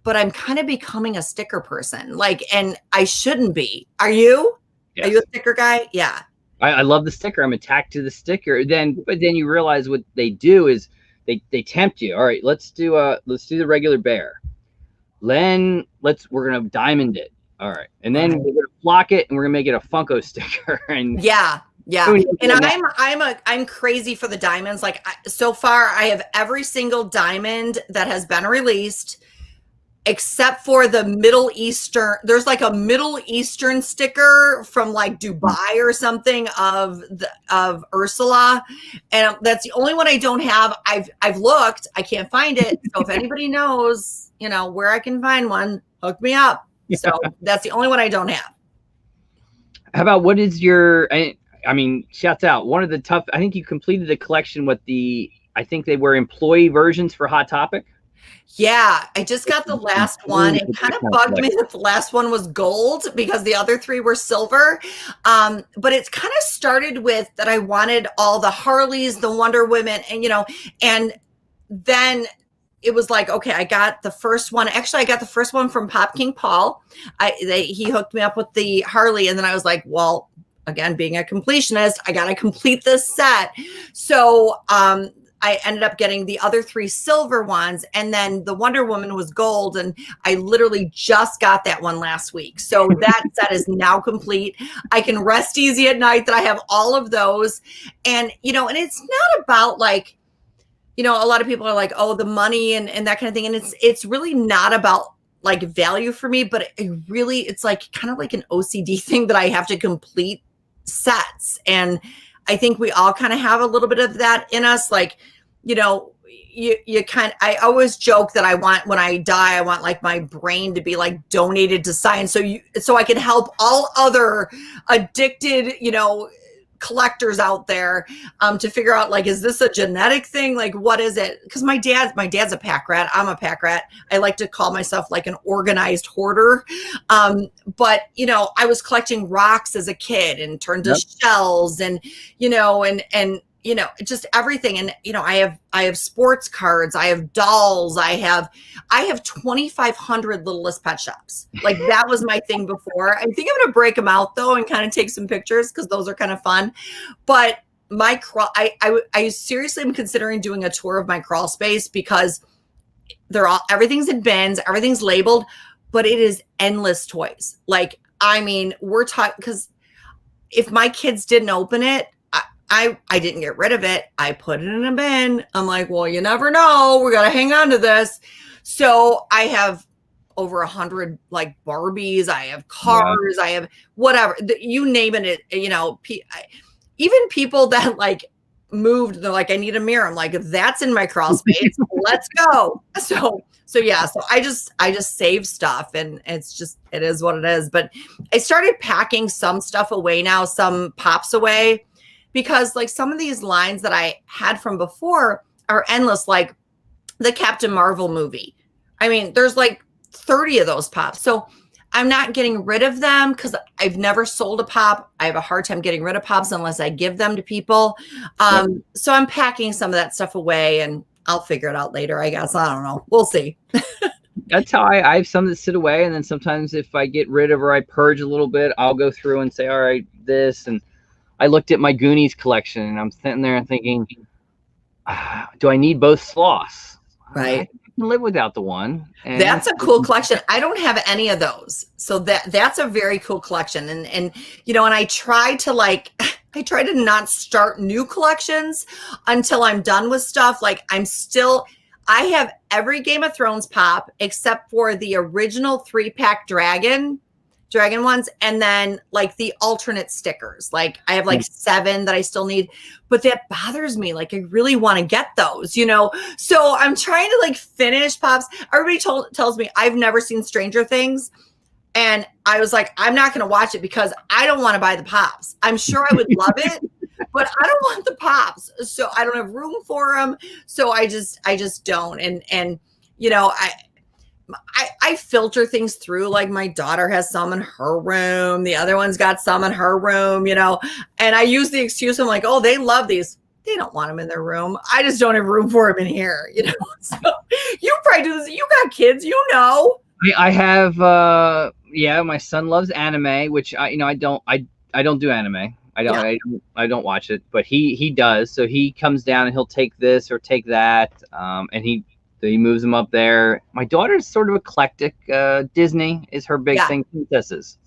S2: but I'm kind of becoming a sticker person. Like, and I shouldn't be. Are you? Are you
S1: yes.
S2: a sticker guy? Yeah.
S1: I love the sticker. I'm attacked to the sticker. But then you realize what they do is they tempt you. All right, let's do the regular bear. Then we're gonna diamond it. All right, and then we're gonna block it, and we're gonna make it a Funko sticker. And
S2: yeah, and I'm crazy for the diamonds. Like so far, I have every single diamond that has been released, except for the Middle Eastern. There's like a Middle Eastern sticker from like Dubai or something of Ursula, and that's the only one I don't have. I've looked, I can't find it. So if anybody knows, where I can find one, hook me up. So that's the only one I don't have.
S1: How about what is your? I mean, shouts out. One of the tough. I think you completed a collection with I think they were employee versions for Hot Topic.
S2: Yeah, I just got the last one. It kind of bugged me that the last one was gold because the other three were silver. But it's kind of started with that I wanted all the Harleys, the Wonder Women, and then it was like, okay, I got the first one. Actually, I got the first one from Pop King Paul. He hooked me up with the Harley, and then I was like, well, again, being a completionist, I got to complete this set. So, I ended up getting the other three silver ones, and then the Wonder Woman was gold, and I literally just got that one last week. So that set is now complete. I can rest easy at night that I have all of those. And, and it's not about like, a lot of people are like, oh, the money and that kind of thing. And it's really not about like value for me, but it's like kind of like an OCD thing that I have to complete sets. And I think we all kind of have a little bit of that in us. Like, I always joke that when I die, I want like my brain to be like donated to science. So I can help all other addicted, collectors out there, to figure out like, is this a genetic thing? Like, what is it? Because my dad's a pack rat. I'm a pack rat. I like to call myself like an organized hoarder. But I was collecting rocks as a kid and turned to shells and, just everything. And, I have sports cards. I have dolls. I have 2,500 Littlest Pet Shops. Like that was my thing before. I think I'm going to break them out though and kind of take some pictures because those are kind of fun. But I seriously am considering doing a tour of my crawl space because everything's in bins, everything's labeled, but it is endless toys. Like, I mean, we're talking, because if my kids didn't open it, I didn't get rid of it. I put it in a bin. I'm like, well, you never know. We got to hang on to this. So I have over 100 like Barbies. I have cars. I have whatever, you name it. Even people that like moved, they're like, I need a mirror. I'm like, that's in my crawl space. Let's go. So yeah, so I just save stuff, and it is what it is. But I started packing some stuff away now, some pops away, because like some of these lines that I had from before are endless, like the Captain Marvel movie. I mean, there's like 30 of those pops. So I'm not getting rid of them because I've never sold a pop. I have a hard time getting rid of pops unless I give them to people. So I'm packing some of that stuff away, and I'll figure it out later, I guess. I don't know. We'll see.
S1: That's how I have some that sit away. And then sometimes if I get rid of or I purge a little bit, I'll go through and say, all right, this. And I looked at my Goonies collection, and I'm sitting there and thinking, do I need both sloths?
S2: Right.
S1: I can live without the one. And
S2: that's a cool collection. I don't have any of those. So that's a very cool collection. And and I try to not start new collections until I'm done with stuff. Like I have every Game of Thrones pop except for the original 3-pack dragon. dragon ones, and then like the alternate stickers. Like I have like 7 that I still need, but that bothers me. Like I really want to get those, you know? So I'm trying to like finish Pops. Everybody tells me I've never seen Stranger Things. And I was like, I'm not going to watch it because I don't want to buy the Pops. I'm sure I would love it, but I don't want the Pops. So I don't have room for them. So I just don't. And, you know, I filter things through. Like my daughter has some in her room. The other one's got some in her room, you know, and I use the excuse. I'm like, oh, they love these. They don't want them in their room. I just don't have room for them in here, you know? So you probably do this. You got kids, you know.
S1: I have, yeah, my son loves anime, which I don't do anime. I don't watch it, but he does. So he comes down and he'll take this or take that. And he moves them up there. My daughter's sort of eclectic. Disney is her big thing. Princesses.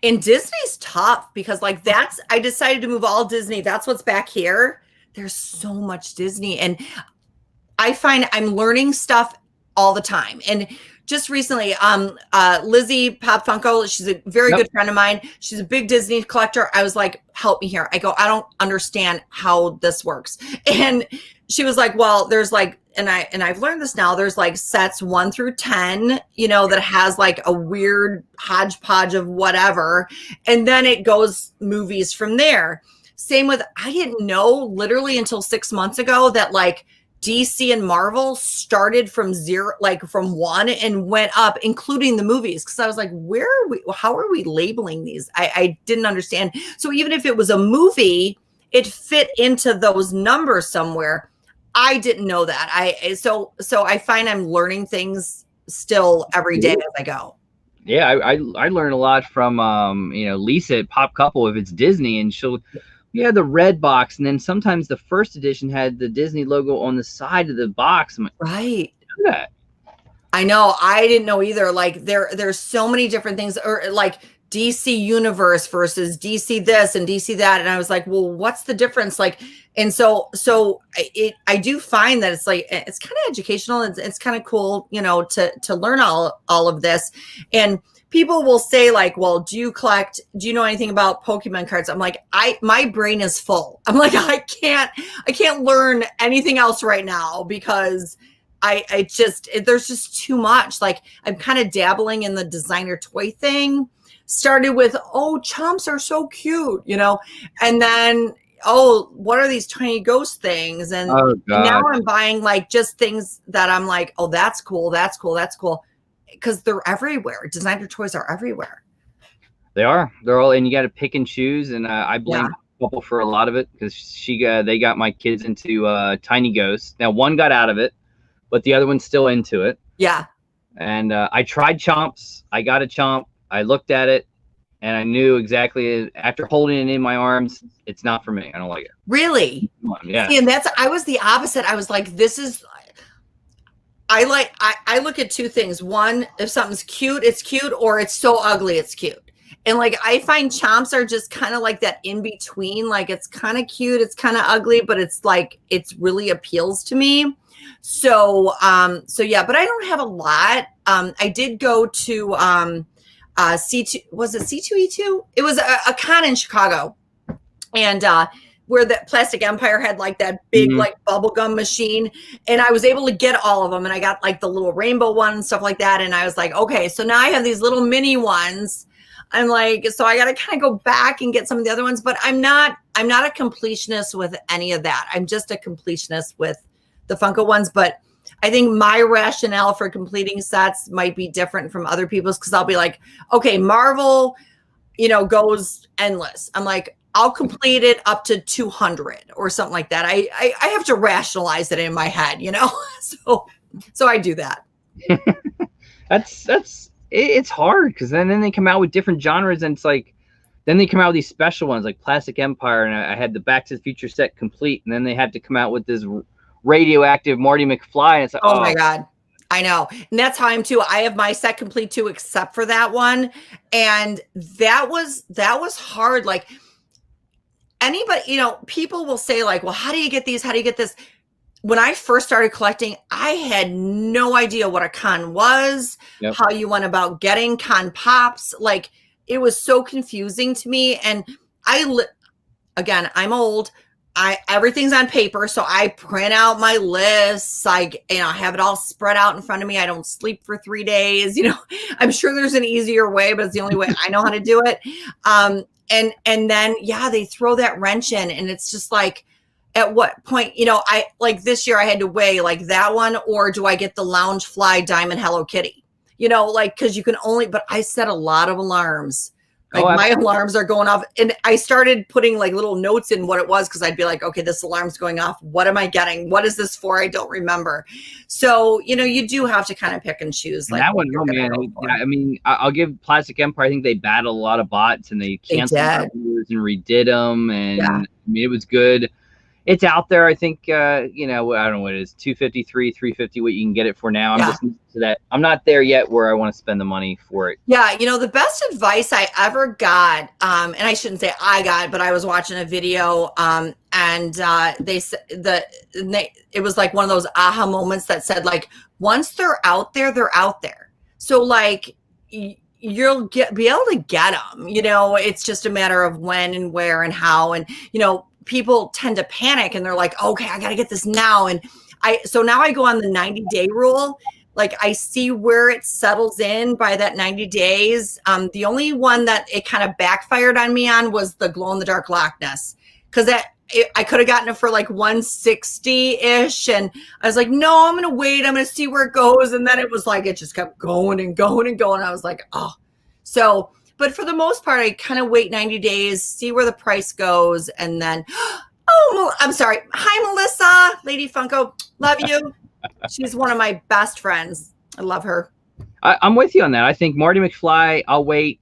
S2: And Disney's tough because like I decided to move all Disney. That's what's back here. There's so much Disney. And I find I'm learning stuff all the time. And just recently, Lizzie Pop Funko, she's a very good friend of mine. She's a big Disney collector. I was like, help me here. I go, I don't understand how this works. And she was like, well, there's like, and I've learned this now, there's like sets 1 through 10, you know, that has like a weird hodgepodge of whatever. And then it goes movies from there. Same with, I didn't know literally until 6 months ago that like DC and Marvel started from 0, like from 1 and went up, including the movies. Cause I was like, how are we labeling these? I didn't understand. So even if it was a movie, it fit into those numbers somewhere. I didn't know that. So I find I'm learning things still every day as I go.
S1: Yeah. I learn a lot from, Lisa at Pop Couple, if it's Disney, and the red box, and then sometimes the first edition had the Disney logo on the side of the box. I'm like,
S2: right.
S1: Look at that.
S2: I know. I didn't know either. Like there's so many different things, or like DC Universe versus DC this and DC that. And I was like, well, what's the difference? Like, and so I do find that it's like, it's kind of educational. It's kind of cool, you know, to learn all of this. And people will say like, well, do you know anything about Pokemon cards? I'm like, my brain is full. I'm like, I can't learn anything else right now because there's just too much. Like I'm kind of dabbling in the designer toy thing. Started with, oh, chomps are so cute, you know, and then, oh, what are these tiny ghost things? And now I'm buying like just things that I'm like, oh, that's cool. That's cool. That's cool. Because they're everywhere. Designer toys are everywhere.
S1: They are. They're all, and you got to pick and choose. And I blame Couple for a lot of it because they got my kids into Tiny Ghosts. Now one got out of it, but the other one's still into it.
S2: Yeah.
S1: And I tried Chomps. I got a Chomp. I looked at it, and I knew exactly after holding it in my arms, it's not for me. I don't like it.
S2: Really?
S1: Yeah.
S2: See, and I was the opposite. I was like, this is. I look at 2 things. One, if something's cute, it's cute, or it's so ugly, it's cute. And like, I find Chomps are just kind of like that in between. Like it's kind of cute, it's kind of ugly, but it's like, it's really appeals to me. So yeah, but I don't have a lot. I did go to, C2, was it C2E2? It was a con in Chicago. And, where the Plastic Empire had like that big like bubblegum machine, and I was able to get all of them, and I got like the little rainbow one and stuff like that, and I was like, okay, so now I have these little mini ones. I'm like, so I got to kind of go back and get some of the other ones, but I'm not a completionist with any of that. I'm just a completionist with the Funko ones, but I think my rationale for completing sets might be different from other people's, because I'll be like, okay, Marvel, you know, goes endless. I'm like, I'll complete it up to 200 or something like that. I have to rationalize it in my head, you know? So I do that.
S1: It's hard because then they come out with different genres, and it's like, then they come out with these special ones like Plastic Empire, and I had the Back to the Future set complete, and then they had to come out with this radioactive Marty McFly, and it's like,
S2: oh my God. I know. And that's how I'm too. I have my set complete too, except for that one. And that was hard. Like, anybody, you know, people will say like, well, how do you get these? How do you get this? when I first started collecting, I had no idea what a con was,
S1: Yep.
S2: how you went about getting con pops. Like, it was so confusing to me. And again, I'm old. Everything's on paper, so I print out my lists. I have it all spread out in front of me. I don't sleep for 3 days. I'm sure there's an easier way, but it's the only way I know how to do it. And then they throw that wrench in, and it's just like, at what point, I like this year I had to weigh like that one, or do I get the Loungefly Diamond Hello Kitty? Because you can only, but I set a lot of alarms. Like my alarms are going off, and I started putting like little notes in what it was, because I'd be like, okay, this alarm's going off. What am I getting? What is this for? I don't remember. So, you do have to kind of pick and choose. Like
S1: that one, oh man, I mean, I'll give Plastic Empire. I think they battled a lot of bots, and they canceled and redid them, and I mean, it was good. It's out there. I think, I don't know what it is, $253, $350, what you can get it for now. I'm just to that. I'm not there yet where I want to spend the money for it. Yeah.
S2: The best advice I ever got, and I shouldn't say I got, but I was watching a video, and they said it was like one of those aha moments that said, like, once they're out there, they're out there. So like, you'll be able to get them, it's just a matter of when and where and how. And, people tend to panic, and they're like, okay, I got to get this now. And so now I go on the 90-day rule. Like, I see where it settles in by that 90 days. The only one that it kind of backfired on me on was the glow in the dark Loch Ness, because I could have gotten it for like 160-ish. And I was like, no, I'm going to wait. I'm going to see where it goes. And then it was like, it just kept going and going and going. I was like, oh, so, but for the most part, I kind of wait 90 days, see where the price goes. And then, I'm sorry. Hi, Melissa, Lady Funko. Love you. She's one of my best friends. I love her.
S1: I'm with you on that. I think Marty McFly, I'll wait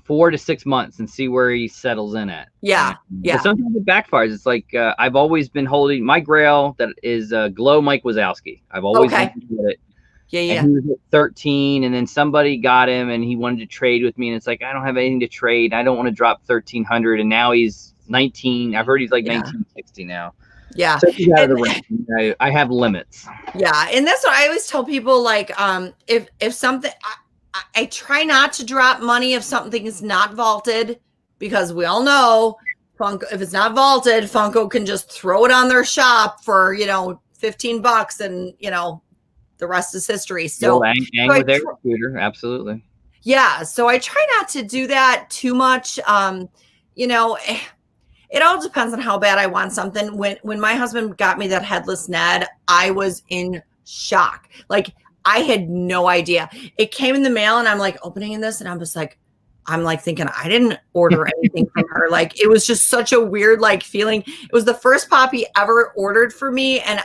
S1: 4 to 6 months and see where he settles in at.
S2: Yeah.
S1: But sometimes it backfires. It's like, I've always been holding my grail that is Glow Mike Wazowski. I've always wanted to get it.
S2: Yeah.
S1: And he was at 13, and then somebody got him, and he wanted to trade with me, and it's like, I don't have anything to trade. I don't want to drop 1,300, and now he's 19. I've heard he's like 1960 now.
S2: Yeah.
S1: So he's out of the range. I have limits.
S2: Yeah, and that's what I always tell people. Like, if something, I try not to drop money if something is not vaulted, because we all know Funko, if it's not vaulted, Funko can just throw it on their shop for $15, and the rest is history. So,
S1: with their computer, absolutely.
S2: Yeah. So I try not to do that too much. It all depends on how bad I want something. When my husband got me that headless Ned, I was in shock. Like, I had no idea. It came in the mail, and I'm like opening this, and I'm just like, thinking I didn't order anything from her. Like, it was just such a weird feeling. It was the first pop he ever ordered for me, and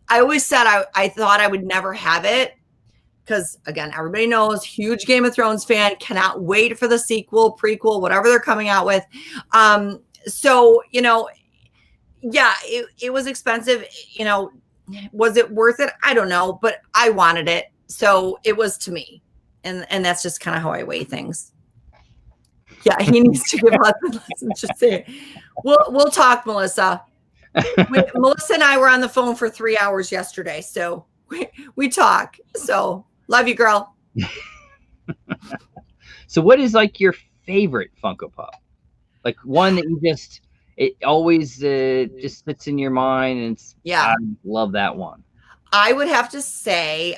S2: I always said I thought I would never have it, because, again, everybody knows, huge Game of Thrones fan, cannot wait for the sequel, prequel, whatever they're coming out with. So, it was expensive. Was it worth it? I don't know, but I wanted it. So it was to me. And that's just kind of how I weigh things. Yeah, he needs to give us lessons. Just say it. We'll talk, Melissa. Melissa and I were on the phone for 3 hours yesterday, so we talk. So love you, girl.
S1: So what is like your favorite Funko Pop? Like one that it always just sits in your mind, and I love that one.
S2: I would have to say,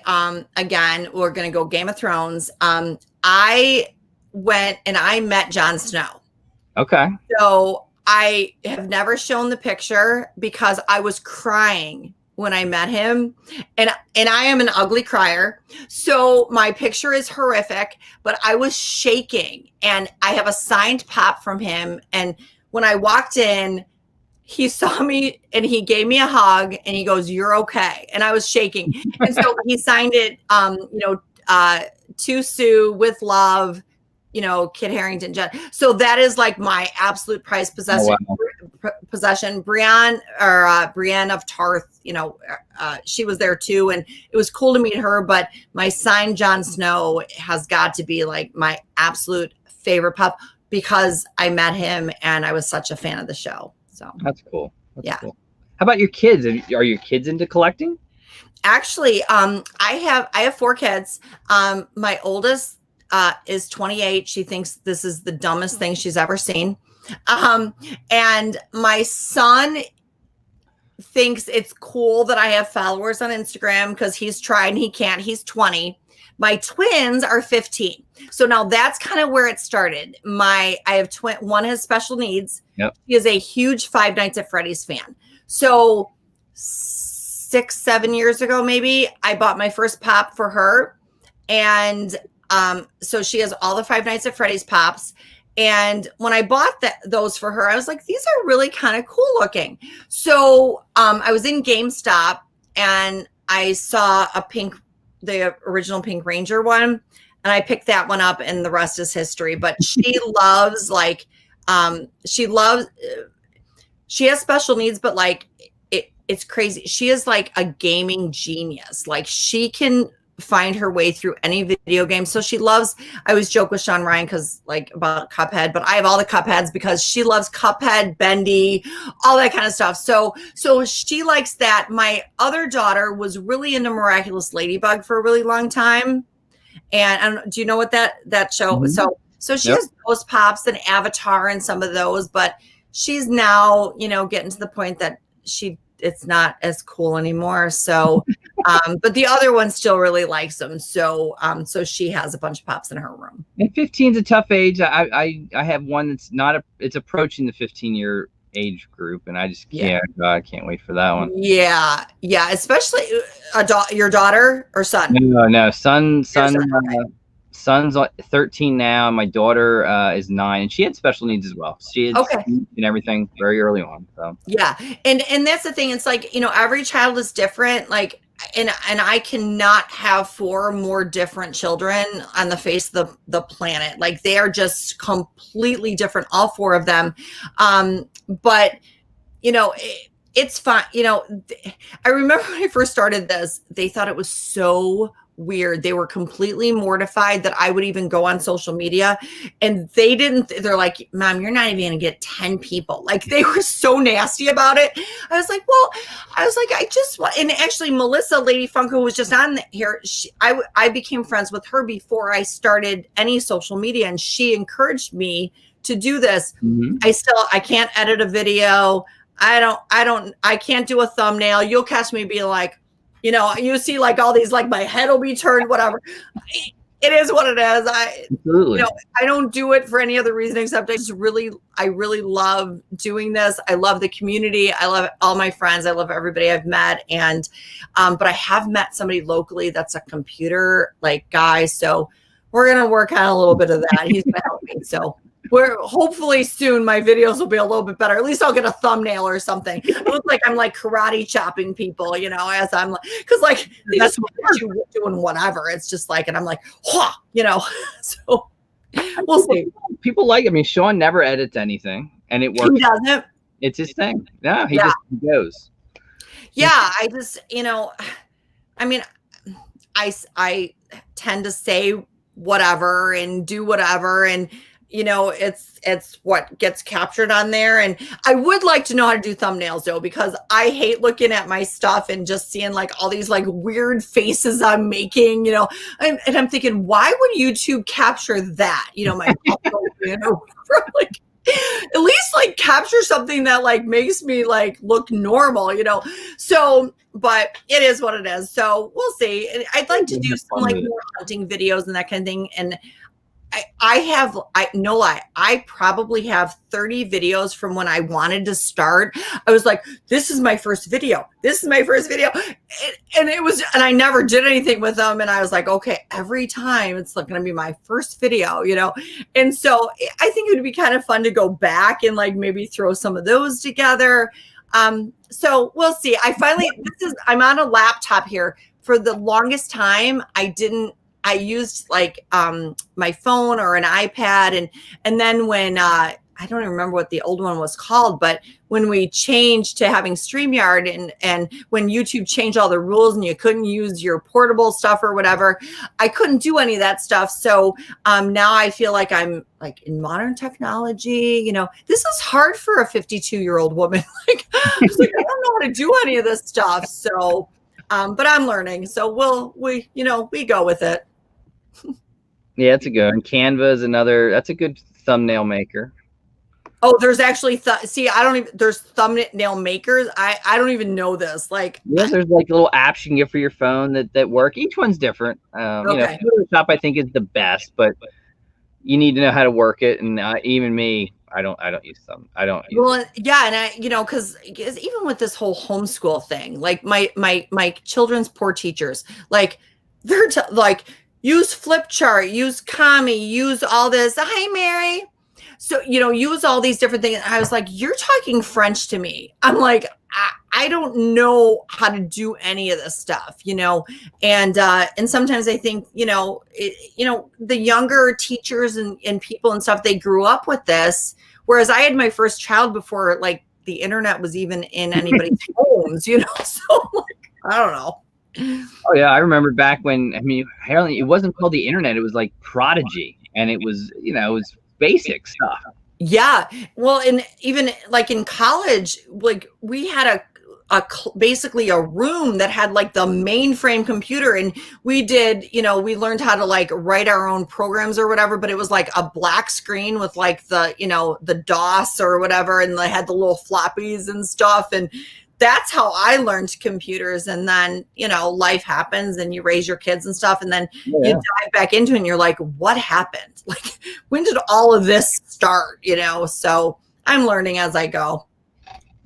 S2: again, we're going to go Game of Thrones. I went and I met Jon Snow.
S1: Okay.
S2: So I have never shown the picture because I was crying when I met him, and I am an ugly crier. So my picture is horrific, but I was shaking, and I have a signed pop from him. And when I walked in, he saw me and he gave me a hug, and he goes, "You're okay." And I was shaking. And so he signed it, to Sue, with love, Kit Harington. So that is like my absolute prized possession.
S1: Oh, wow.
S2: Possession. Brienne of Tarth, she was there too, and it was cool to meet her. But my signed Jon Snow has got to be like my absolute favorite pup, because I met him and I was such a fan of the show. So
S1: that's cool. That's cool. How about your kids? Are your kids into collecting?
S2: Actually, I have 4 kids. My oldest is 28. She thinks this is the dumbest thing she's ever seen. And my son thinks it's cool that I have followers on Instagram because he's tried and he can't. He's 20. My twins are 15. So now that's kind of where it started. I have one has special needs.
S1: Yep.
S2: He is a huge Five Nights at Freddy's fan. So 6-7 years ago, maybe, I bought my first pop for her. And so she has all the Five Nights at Freddy's pops. And when I bought those for her, I was like, these are really kind of cool looking. So I was in GameStop and I saw the original Pink Ranger one. And I picked that one up and the rest is history. But she loves she has special needs, but like it's crazy. She is like a gaming genius. Like she can find her way through any video game. So she loves, I always joke with Sean Ryan about Cuphead, but I have all the Cupheads because she loves Cuphead, Bendy, all that kind of stuff. So she likes that. My other daughter was really into Miraculous Ladybug for a really long time. And do you know what that show? Mm-hmm. So she has those pops and Avatar and some of those, but she's now, getting to the point that it's not as cool anymore. So, but the other one still really likes them. So, so she has a bunch of pops in her room.
S1: And 15 is a tough age. I have one that's it's approaching the 15-year age group, and I just can't. I can't wait for that one.
S2: Yeah, especially your daughter or son.
S1: No, son. Son's 13 now. My daughter is 9, and she had special needs as well. She had and everything very early on. So
S2: yeah, and that's the thing. It's like every child is different. Like, and I cannot have 4 more different children on the face of the planet. Like they are just completely different, all 4 of them. But it's fine. I remember when I first started this, they thought it was so weird. They were completely mortified that I would even go on social media, and they're like, Mom, you're not even gonna get 10 people. Like they were so nasty about it. I was like, I just want, and actually Melissa Lady Funko was just on here. I became friends with her before I started any social media, and she encouraged me to do this. Mm-hmm. I can't edit a video. I can't do a thumbnail. You'll catch me being like, you see like all these, like my head will be turned, whatever. It is what it is.
S1: Absolutely.
S2: I don't do it for any other reason except I really love doing this. I love the community. I love all my friends. I love everybody I've met. And, but I have met somebody locally that's a computer like guy. So we're going to work on a little bit of that. He's going to help me. So we're hopefully soon my videos will be a little bit better. At least I'll get a thumbnail or something. It looks like I'm like karate chopping people, as I'm like, because like they just look at you doing whatever. It's just like, and I'm like, so we'll see.
S1: People like, Sean never edits anything, and it works.
S2: He doesn't.
S1: It's his thing. No, he just goes.
S2: Yeah, I just, I tend to say whatever and do whatever, and it's what gets captured on there. And I would like to know how to do thumbnails though, because I hate looking at my stuff and just seeing like all these like weird faces I'm making, and I'm thinking, why would YouTube capture that? My like, at least like capture something that like makes me like look normal, so, but it is what it is. So we'll see. And I'd like to do some like more hunting videos and that kind of thing. And no lie, I probably have 30 videos from when I wanted to start. I was like, this is my first video. And and I never did anything with them. And I was like, okay, every time it's like going to be my first video, And so I think it would be kind of fun to go back and like maybe throw some of those together. So we'll see. I'm on a laptop here. For the longest time, I used like my phone or an iPad, and then when I don't even remember what the old one was called, but when we changed to having StreamYard and when YouTube changed all the rules and you couldn't use your portable stuff or whatever, I couldn't do any of that stuff. So now I feel like I'm like in modern technology. You know, this is hard for a 52-year-old woman. Like, I was like, I don't know how to do any of this stuff. So, but I'm learning. So we go with it.
S1: Yeah, that's a good one. Canva is another. That's a good thumbnail maker.
S2: Oh, there's actually there's thumbnail makers. I don't even know this. Like,
S1: yeah, there's like little apps you can get for your phone that work. Each one's different.
S2: Okay.
S1: You know, Photoshop I think is the best, but you need to know how to work it. And even me, I don't use them. I don't.
S2: Yeah, and because even with this whole homeschool thing, like my children's poor teachers, like they're like use flip chart, use Kami, use all this. Hi, Mary. So, use all these different things. I was like, you're talking French to me. I'm like, I don't know how to do any of this stuff, and sometimes I think, the younger teachers and people and stuff, they grew up with this. Whereas I had my first child before, like, the internet was even in anybody's homes, so like, I don't know.
S1: Oh yeah. I remember back when, apparently it wasn't called the internet. It was like Prodigy, and it was, it was basic stuff.
S2: Yeah. Well, and even like in college, like we had basically a room that had like the mainframe computer, and we did, we learned how to like write our own programs or whatever, but it was like a black screen with like the, the DOS or whatever, and they had the little floppies and stuff, and that's how I learned computers. And then, life happens and you raise your kids and stuff. And then you dive back into it and you're like, what happened? Like, when did all of this start? So I'm learning as I go.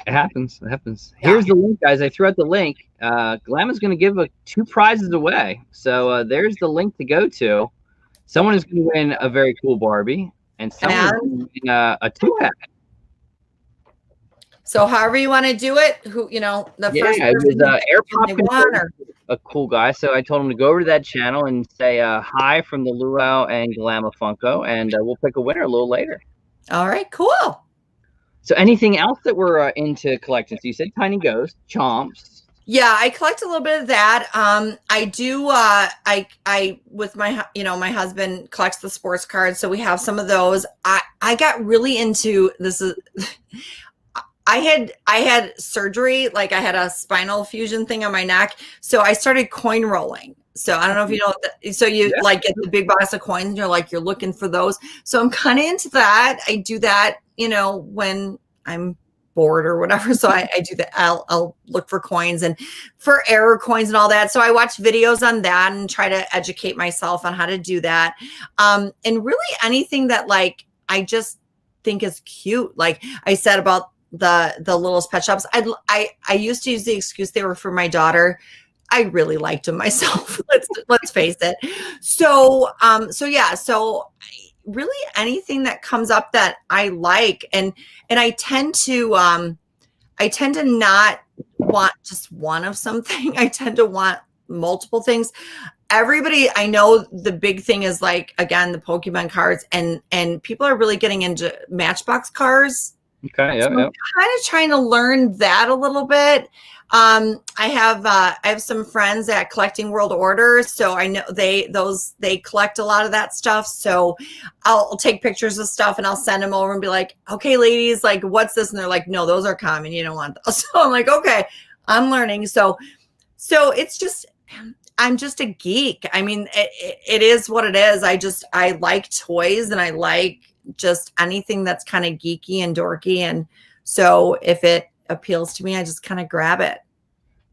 S1: It happens. It happens. Yeah. Here's the link, guys. I threw out the link. Glamma's going to give 2 prizes away. So there's the link to go to. Someone is going to win a very cool Barbie, and someone is going to win a 2-pack.
S2: So however you want to do it, the first
S1: it was AirPop a cool guy. So I told him to go over to that channel and say hi from the Luau and Glamafunko, and we'll pick a winner a little later.
S2: All right, cool.
S1: So anything else that we're into collecting? So you said Tiny Ghost, Chomps.
S2: Yeah, I collect a little bit of that. I do. I with my my husband collects the sports cards, so we have some of those. I got really into this. I had surgery, like I had a spinal fusion thing on my neck. So I started coin rolling. So I don't know if you know, so you like get the big box of coins and you're looking for those. So I'm kind of into that. I do that, when I'm bored or whatever. So I do that. I'll look for coins and for error coins and all that. So I watch videos on that and try to educate myself on how to do that. And really anything that like, I just think is cute. Like I said about the littlest pet shops. I used to use the excuse they were for my daughter. I really liked them myself. Let's face it. So really anything that comes up that I like, and I tend to not want just one of something. I tend to want multiple things. Everybody, I know the big thing is like, again, the Pokemon cards, and people are really getting into Matchbox cars.
S1: Okay,
S2: so I'm kind of trying to learn that a little bit. I have some friends at Collecting World Order, so I know they collect a lot of that stuff. So I'll take pictures of stuff and I'll send them over and be like, okay, ladies, like, what's this? And they're like, no, those are common. You don't want those. So I'm like, okay, I'm learning. So it's just, I'm just a geek. I mean, it is what it is. I like toys, and I like just anything that's kind of geeky and dorky. And so if it appeals to me, I just kind of grab it.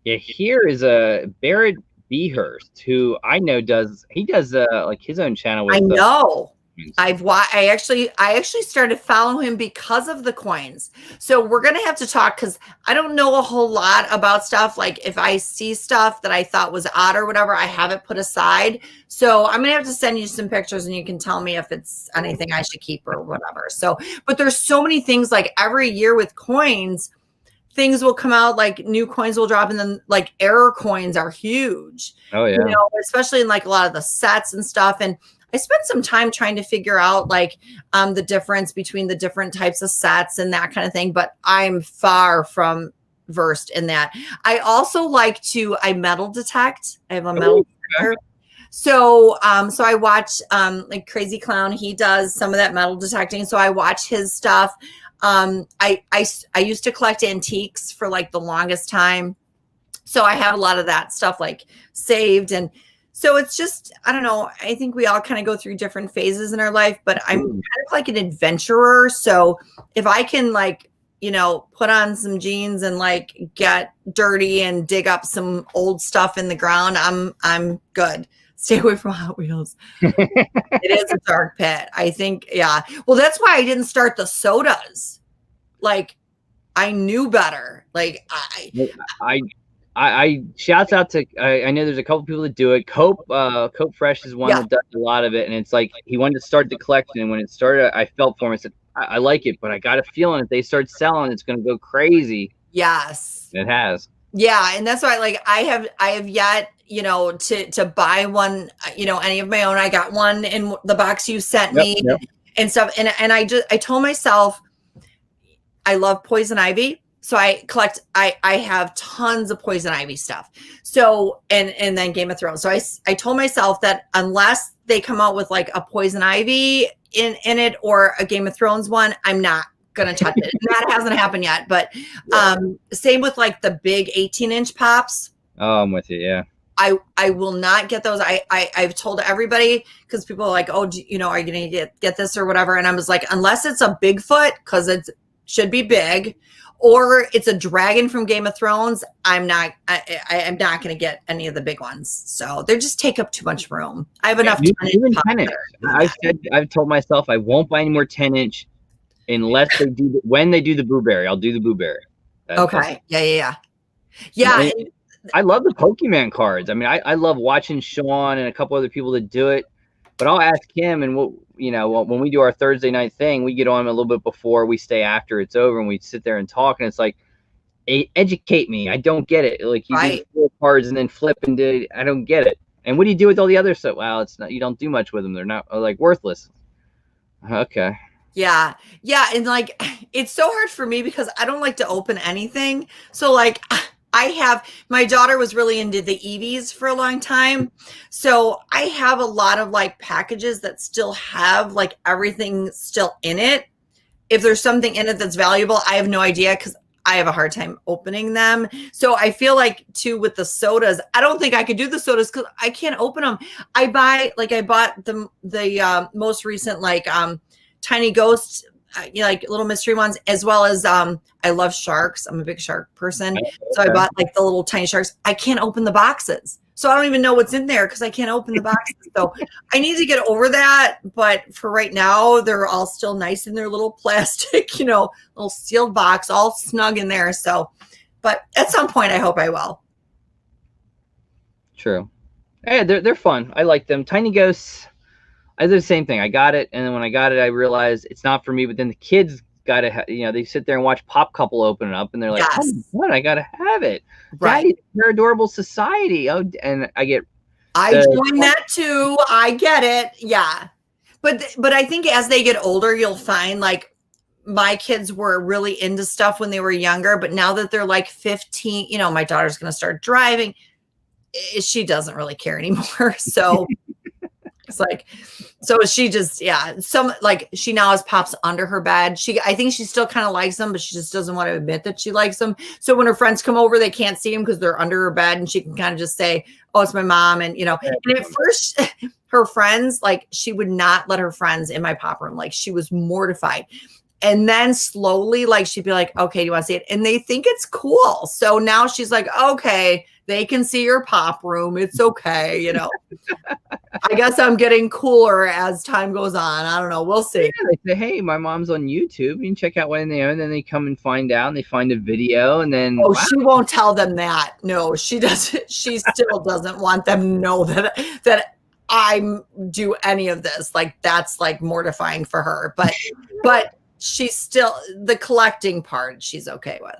S1: Yeah, here is a Barrett Behurst, who I know does like his own channel with
S2: I know. I actually started following him because of the coins. So we're going to have to talk, because I don't know a whole lot about stuff. Like if I see stuff that I thought was odd or whatever, I have it put aside. So I'm going to have to send you some pictures and you can tell me if it's anything I should keep or whatever. So, but there's so many things, like every year with coins, things will come out, like new coins will drop, and then like error coins are huge.
S1: Oh yeah.
S2: Especially in like a lot of the sets and stuff. And I spent some time trying to figure out like the difference between the different types of sets and that kind of thing, but I'm far from versed in that. I also like to I metal detect. I have a metal detector. So so I watch like Crazy Clown, he does some of that metal detecting. So I watch his stuff. I used to collect antiques for like the longest time. So I have a lot of that stuff like saved. And so it's just, I don't know, I think we all kind of go through different phases in our life, but I'm kind of like an adventurer. So if I can like, you know, put on some jeans and like get dirty and dig up some old stuff in the ground, I'm good. Stay away from Hot Wheels. It is a dark pit. I think, yeah. Well, that's why I didn't start the sodas. Like I knew better. Like
S1: I shouts out to I know there's a couple people that do it. Cope Fresh is one that does a lot of it, and it's like he wanted to start the collection, and when it started, I felt for him. I said, I like it, but I got a feeling if they start selling, it's going to go crazy.
S2: Yes,
S1: it has.
S2: Yeah, and that's why like I have yet, you know, to buy one, you know, any of my own. I got one in the box you sent me and stuff, and I told myself I love poison ivy. So I collect, I have tons of poison ivy stuff. So, and then Game of Thrones. So I told myself that unless they come out with like a poison ivy in it or a Game of Thrones one, I'm not going to touch it. And that hasn't happened yet. But same with like the big 18-inch pops.
S1: Oh, I'm with you. Yeah.
S2: I will not get those. I've told everybody because people are like, oh, you know, are you going to get this or whatever? And I was like, unless it's a Bigfoot, because it should be big, or it's a dragon from Game of Thrones, I'm not going to get any of the big ones. So they just take up too much room. I have enough.
S1: Even 10-inch. I've told myself I won't buy any more 10-inch unless they do when they do the Blueberry. I'll do the Blueberry.
S2: Okay. Yeah.
S1: I love the Pokemon cards. I mean, I love watching Sean and a couple other people that do it. But I'll ask him, and we'll, you know, when we do our Thursday night thing, we get on him a little bit before, we stay after it's over, and we sit there and talk. And it's like, educate me. I don't get it. Like you do 4 cards and then flip and do. I don't get it. And what do you do with all the other stuff? Well, it's not. You don't do much with them. They're not like worthless. Okay.
S2: Yeah. And like, it's so hard for me because I don't like to open anything. So like, my daughter was really into the Eevees for a long time. So I have a lot of like packages that still have like everything still in it. If there's something in it that's valuable, I have no idea because I have a hard time opening them. So I feel like too with the sodas, I don't think I could do the sodas because I can't open them. I bought the most recent like Tiny Ghost, you know, like little mystery ones, as well as I love sharks. I'm a big shark person. So I bought like the little tiny sharks. I can't open the boxes. So I don't even know what's in there because I can't open the boxes. So I need to get over that. But for right now, they're all still nice in their little plastic, you know, little sealed box, all snug in there. So, but at some point, I hope I will.
S1: True. Yeah, they're fun. I like them. Tiny Ghosts. I did the same thing. I got it, and then when I got it, I realized it's not for me. But then the kids got to, you know, they sit there and watch Pop Couple open it up, and they're like, "Oh, what? I gotta have it!"
S2: Right?
S1: Daddy, they're adorable society. Oh, and I
S2: join that too. I get it. Yeah, but I think as they get older, you'll find like my kids were really into stuff when they were younger, but now that they're like 15, you know, my daughter's going to start driving. She doesn't really care anymore. So. It's like, so she just, some like she now has Pops under her bed. I think she still kind of likes them, but she just doesn't want to admit that she likes them. So when her friends come over, they can't see them because they're under her bed, and she can kind of just say, "Oh, it's my mom." And, you know, and at first her friends, like she would not let her friends in my Pop room. Like she was mortified. And then slowly, like she'd be like, "Okay, do you want to see it?" And they think it's cool. So now she's like, "Okay, they can see your Pop room. It's okay." You know, I guess I'm getting cooler as time goes on. I don't know. We'll see.
S1: Yeah, they say, "Hey, my mom's on YouTube. You can check out one there." And then they come and find out, and they find a video, and then
S2: she won't tell them that. No, she doesn't. She still doesn't want them to know that I do any of this. Like that's like mortifying for her. But she's still the collecting part. She's okay with.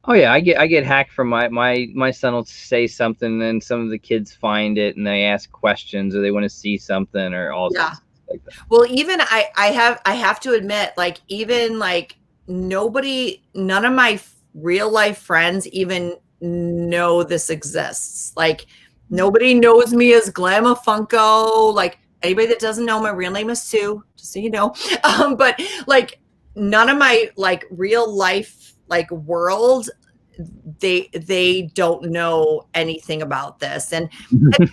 S1: Oh yeah, I get hacked from my son will say something, and then some of the kids find it and they ask questions or they want to see something or all
S2: Yeah.
S1: sorts of stuff like that.
S2: Well, even I have to admit, like, even like none of my real life friends even know this exists. Like, nobody knows me as Glamafunko. Like, anybody that doesn't know, my real name is Sue, just so you know. But like, none of my like real life like world, they don't know anything about this. And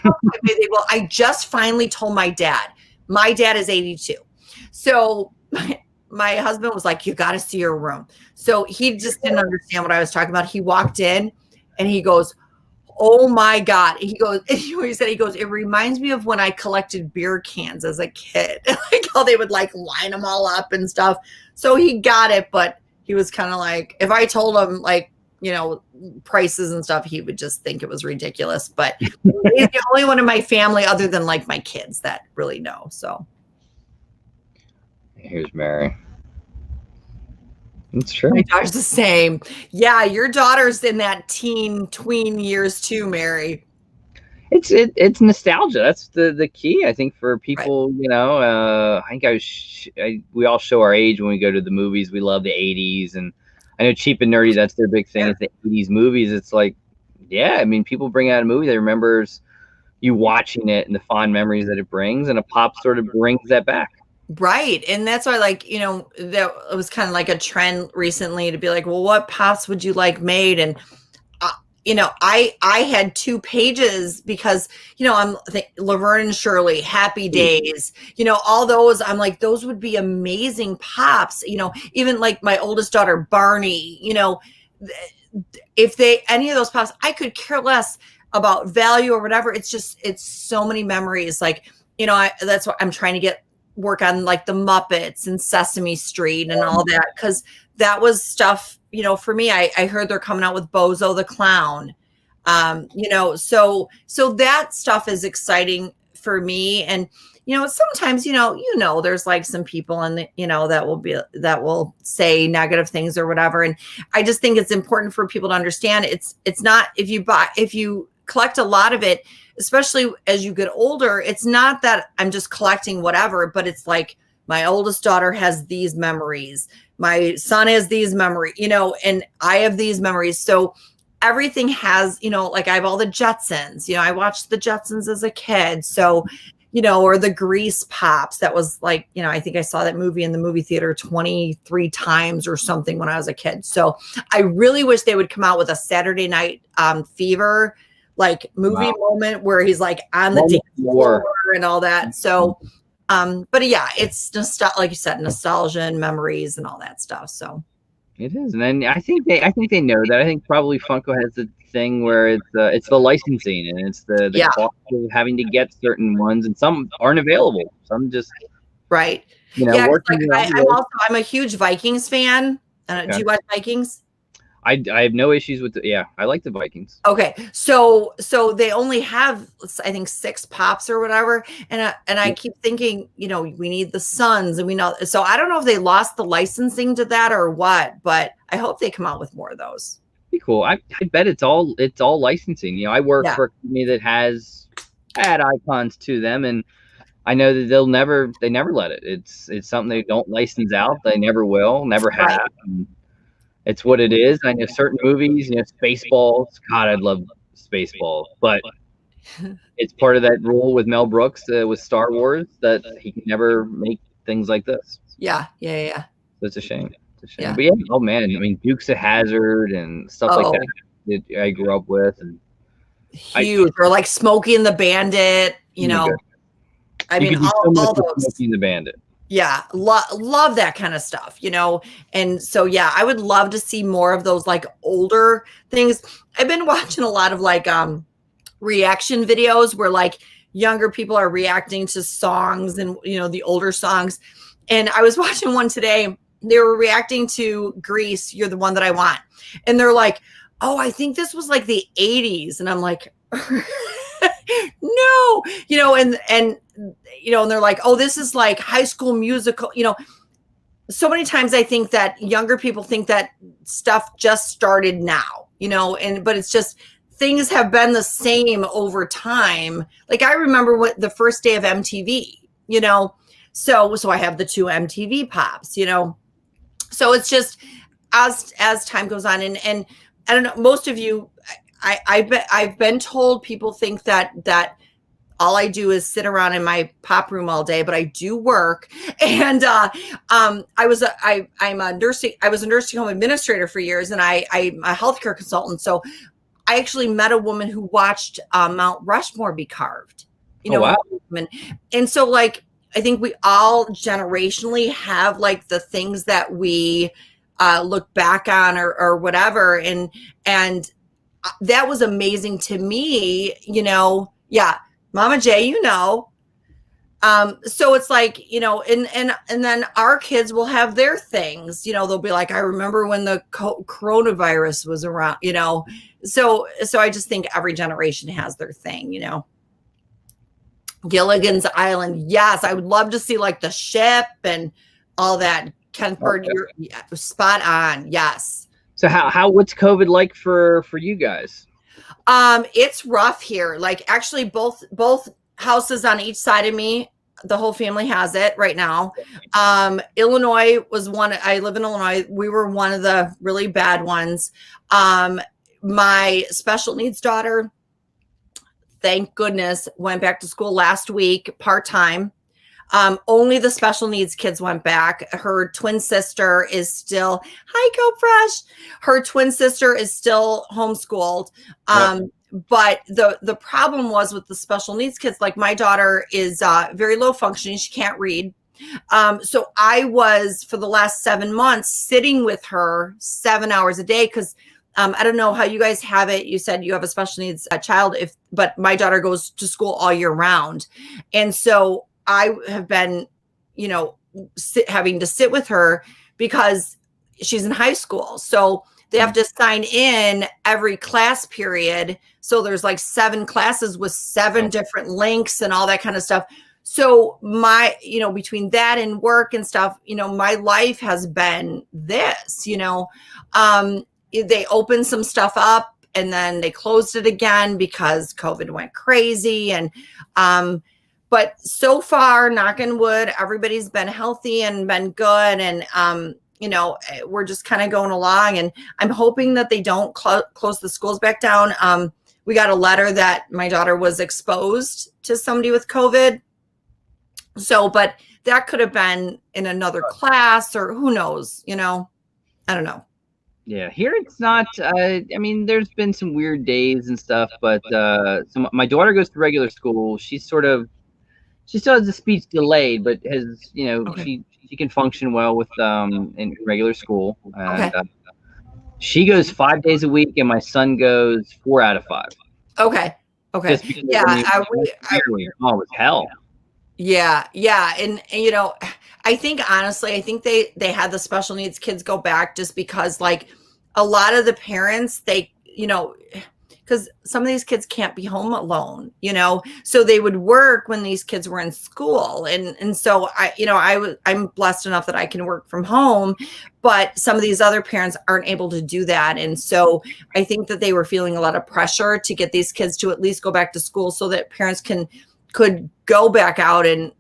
S2: well, I just finally told my dad. My dad is 82. So my husband was like, you got to see your room. So he just didn't understand what I was talking about. He walked in and he goes, oh my God. He goes, he said, he goes, it reminds me of when I collected beer cans as a kid, like how they would like line them all up and stuff. So he got it, but he was kind of like, if I told him like, you know, prices and stuff, he would just think it was ridiculous. But he's the only one in my family other than like my kids that really know. So
S1: Here's Mary. It's true.
S2: my daughter's the same. Yeah, your daughter's in that tween years too, Mary.
S1: It's nostalgia. That's the key, I think, for
S2: Right.
S1: people. You know, I think we all show our age when we go to the movies. We love the '80s, and I know Cheap and Nerdy. That's their big thing.
S2: Yeah.
S1: Is the '80s movies. It's like, yeah, I mean, people bring out a movie that remembers you watching it and the fond memories that it brings, and a pop sort of brings that back.
S2: Right. And that's why, like, you know, that was kind of like a trend recently to be like, well, what pops would you like made? And you know, I had 2 pages because, you know, I'm Laverne and Shirley, Happy Days, you know, all those. I'm like, those would be amazing pops. You know, even like my oldest daughter, Barney, you know, if any of those pops, I could care less about value or whatever. It's just, it's so many memories. Like, you know, that's what I'm trying to work on, like the Muppets and Sesame Street and all that, because that was stuff, you know, for me. I heard they're coming out with Bozo the Clown, you know, so that stuff is exciting for me. And you know, sometimes, you know, there's like some people and you know that will say negative things or whatever. And I just think it's important for people to understand it's not, if you collect a lot of it, especially as you get older, it's not that I'm just collecting whatever, but it's like my oldest daughter has these memories, my son has these memories, you know, and I have these memories. So everything has, you know, like I have all the Jetsons, you know, I watched the Jetsons as a kid. So, you know, or the Grease pops. That was like, you know, I think I saw that movie in the movie theater 23 times or something when I was a kid. So I really wish they would come out with a Saturday Night Fever like movie moment where he's like on the dance floor and all that. So, but yeah, it's like you said, nostalgia and memories and all that stuff. So
S1: it is, and then I think they know that. I think probably Funko has the thing where it's the licensing and it's the cost of having to get certain ones, and some aren't available. Some just
S2: right.
S1: You know,
S2: yeah, like I'm a huge Vikings fan. Do you watch Vikings?
S1: I have no issues with I like the Vikings.
S2: Okay, so they only have, I think, 6 pops or whatever, and I keep thinking, you know, we need the Suns, and we know, so I don't know if they lost the licensing to that or what, but I hope they come out with more of those.
S1: Be cool. I bet it's all licensing. You know, I work for a company that has ad icons to them, and I know that they never let it. It's something they don't license out. They never will, never have.
S2: Right.
S1: It's what it is. I know certain movies, you know, Spaceballs. God, I'd love Spaceballs, but it's part of that rule with Mel Brooks with Star Wars that he can never make things like this.
S2: Yeah.
S1: So it's a shame.
S2: Yeah.
S1: But yeah, oh man, I mean, Dukes of Hazzard and stuff like that I grew up with, and
S2: huge. Or like Smokey and the Bandit. You know, I mean, all those.
S1: Smokey and the Bandit.
S2: Yeah, love that kind of stuff, you know? And so, yeah, I would love to see more of those like older things. I've been watching a lot of like reaction videos where like younger people are reacting to songs and, you know, the older songs. And I was watching one today. They were reacting to Grease, You're the One That I Want. And they're like, oh, I think this was like the 80s. And I'm like, no, you know, and you know, and they're like, oh, this is like High School Musical, you know. so many times I think that younger people think that stuff just started now, but it's just things have been the same over time. Like I remember what the first day of MTV, so I have the 2 MTV pops, so it's just as time goes on, and I don't know, most of you, I've been told people think that all I do is sit around in my pop room all day, but I do work. And I was a nursing home administrator for years, and I'm a healthcare consultant. So I actually met a woman who watched Mount Rushmore be carved.
S1: Oh, wow.
S2: And so like I think we all generationally have like the things that we look back on or whatever, and that was amazing to me. Yeah. Mama J, so it's like, and then our kids will have their things, they'll be like, I remember when the coronavirus was around, so I just think every generation has their thing, Gilligan's Island. Yes. I would love to see like the ship and all that. Kentford, you're spot on. Yes.
S1: So what's COVID like for you guys?
S2: It's rough here. Like actually both houses on each side of me, the whole family has it right now. Illinois was one. I live in Illinois. We were one of the really bad ones. My special needs daughter, thank goodness, went back to school last week, part-time. Only the special needs kids went back. Her twin sister is still, hi, Go Fresh. Her twin sister is still homeschooled. But the problem was with the special needs kids, like my daughter is very low functioning. She can't read. So I was, for the last 7 months, sitting with her 7 hours a day because I don't know how you guys have it. You said you have a special needs child, but my daughter goes to school all year round. And so I have been, having to sit with her because she's in high school. So they have to sign in every class period. So there's like 7 classes with 7 different links and all that kind of stuff. So between that and work and stuff, my life has been this, they opened some stuff up and then they closed it again because COVID went crazy. And, but so far, knock on wood, everybody's been healthy and been good. And, we're just kind of going along, and I'm hoping that they don't close the schools back down. We got a letter that my daughter was exposed to somebody with COVID. So, but that could have been in another class or who knows, I don't know.
S1: Yeah, here it's not. There's been some weird days and stuff, but my daughter goes to regular school. She still has the speech delayed, but has, okay. She can function well with in regular school. And, okay. She goes 5 days a week, and my son goes 4 out of 5.
S2: Okay. Yeah,
S1: it was hell.
S2: Yeah, and I think honestly, they had the special needs kids go back just because like a lot of the parents, they because some of these kids can't be home alone, so they would work when these kids were in school. And so I'm blessed enough that I can work from home, but some of these other parents aren't able to do that. And so I think that they were feeling a lot of pressure to get these kids to at least go back to school so that parents could go back out and,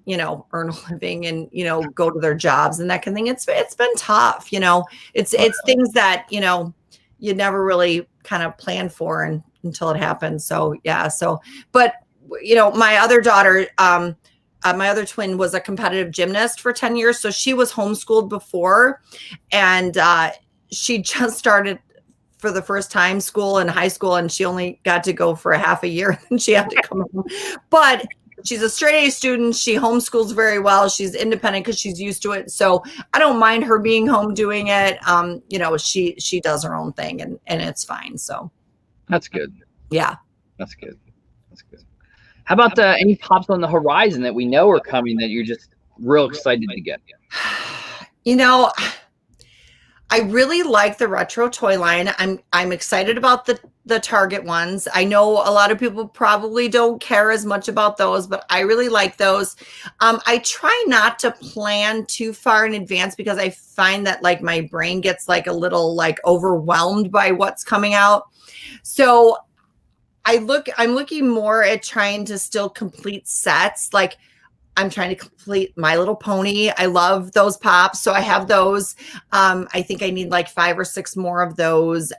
S2: earn a living and, go to their jobs and that kind of thing. It's been tough, it's things that, you never really kind of plan for until it happens. So, yeah. So, but, my other daughter, my other twin was a competitive gymnast for 10 years. So she was homeschooled before, and she just started for the first time school in high school, and she only got to go for a half a year and she had to come home. But she's a straight A student. She homeschools very well. She's independent because she's used to it. So I don't mind her being home doing it. She does her own thing and it's fine. So
S1: that's good.
S2: Yeah.
S1: That's good. How about any pops on the horizon that we know are coming that you're just real excited to get?
S2: I really like the retro toy line. I'm excited about the Target ones. I know a lot of people probably don't care as much about those, but I really like those. I try not to plan too far in advance because I find that like my brain gets like a little like overwhelmed by what's coming out. So I'm looking more at trying to still complete sets. Like I'm trying to complete My Little Pony. I love those pops. So I have those. I think I need like 5 or 6 more of those.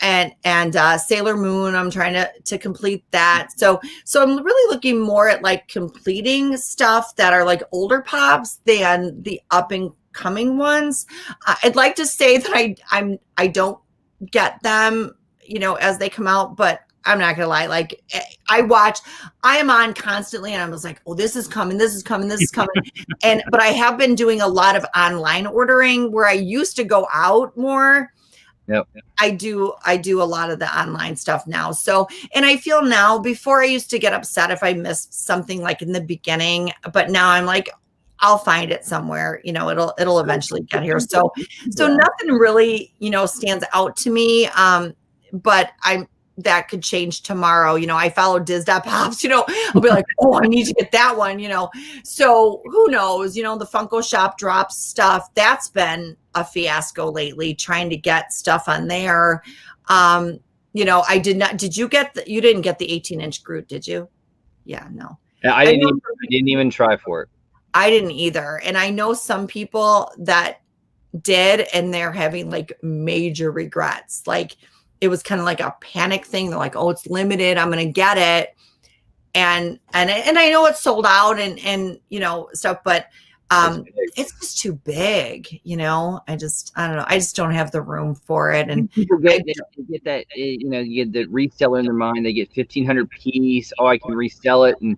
S2: And Sailor Moon, I'm trying to complete that. So I'm really looking more at like completing stuff that are like older pops than the up and coming ones. I'd like to say that I don't get them, as they come out, but I'm not gonna lie. Like I am on constantly, and I was like, "Oh, this is coming, this is coming, this is coming," but I have been doing a lot of online ordering where I used to go out more.
S1: Yep.
S2: I do a lot of the online stuff now. So, and I feel now, before I used to get upset if I missed something like in the beginning, but now I'm like, I'll find it somewhere. It'll eventually get here. So nothing really, stands out to me. But that could change tomorrow. I follow Diz.Pops, I'll be like, oh, I need to get that one, So who knows, the Funko Shop drops stuff. That's been a fiasco lately, trying to get stuff on there. I did you didn't get the 18-inch Groot, did you? Yeah, no.
S1: I didn't even try for it.
S2: I didn't either. And I know some people that did, and they're having like major regrets. Like, it was kind of like a panic thing. They're like, oh, it's limited, I'm going to get it. And I know it's sold out and stuff, but it's just too big. I don't know. I just don't have the room for it. And
S1: people get that, you get the reseller in their mind. They get 1,500 piece. Oh, I can resell it. And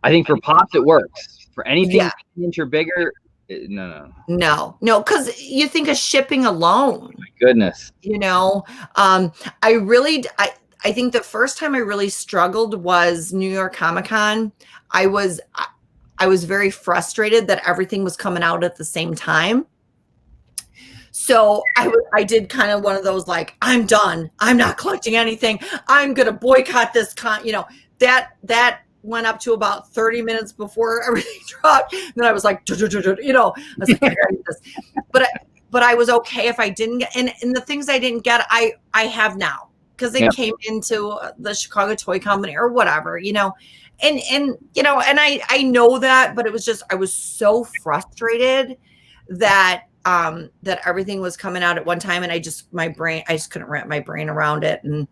S1: I think for pops, it works. For anything 10 inch or bigger, no,
S2: because you think of shipping alone.
S1: My goodness.
S2: I think the first time I really struggled was New York Comic-Con. I was very frustrated that everything was coming out at the same time. So I did kind of one of those, like, I'm done. I'm not collecting anything. I'm going to boycott this that went up to about 30 minutes before everything dropped. And then I was like, I was like, I gotta get this. But I was okay if I didn't get, and the things I didn't get, I have now, because they came into the Chicago Toy Company or whatever, and I know that, but it was just, I was so frustrated that everything was coming out at one time, and I just couldn't wrap my brain around it. And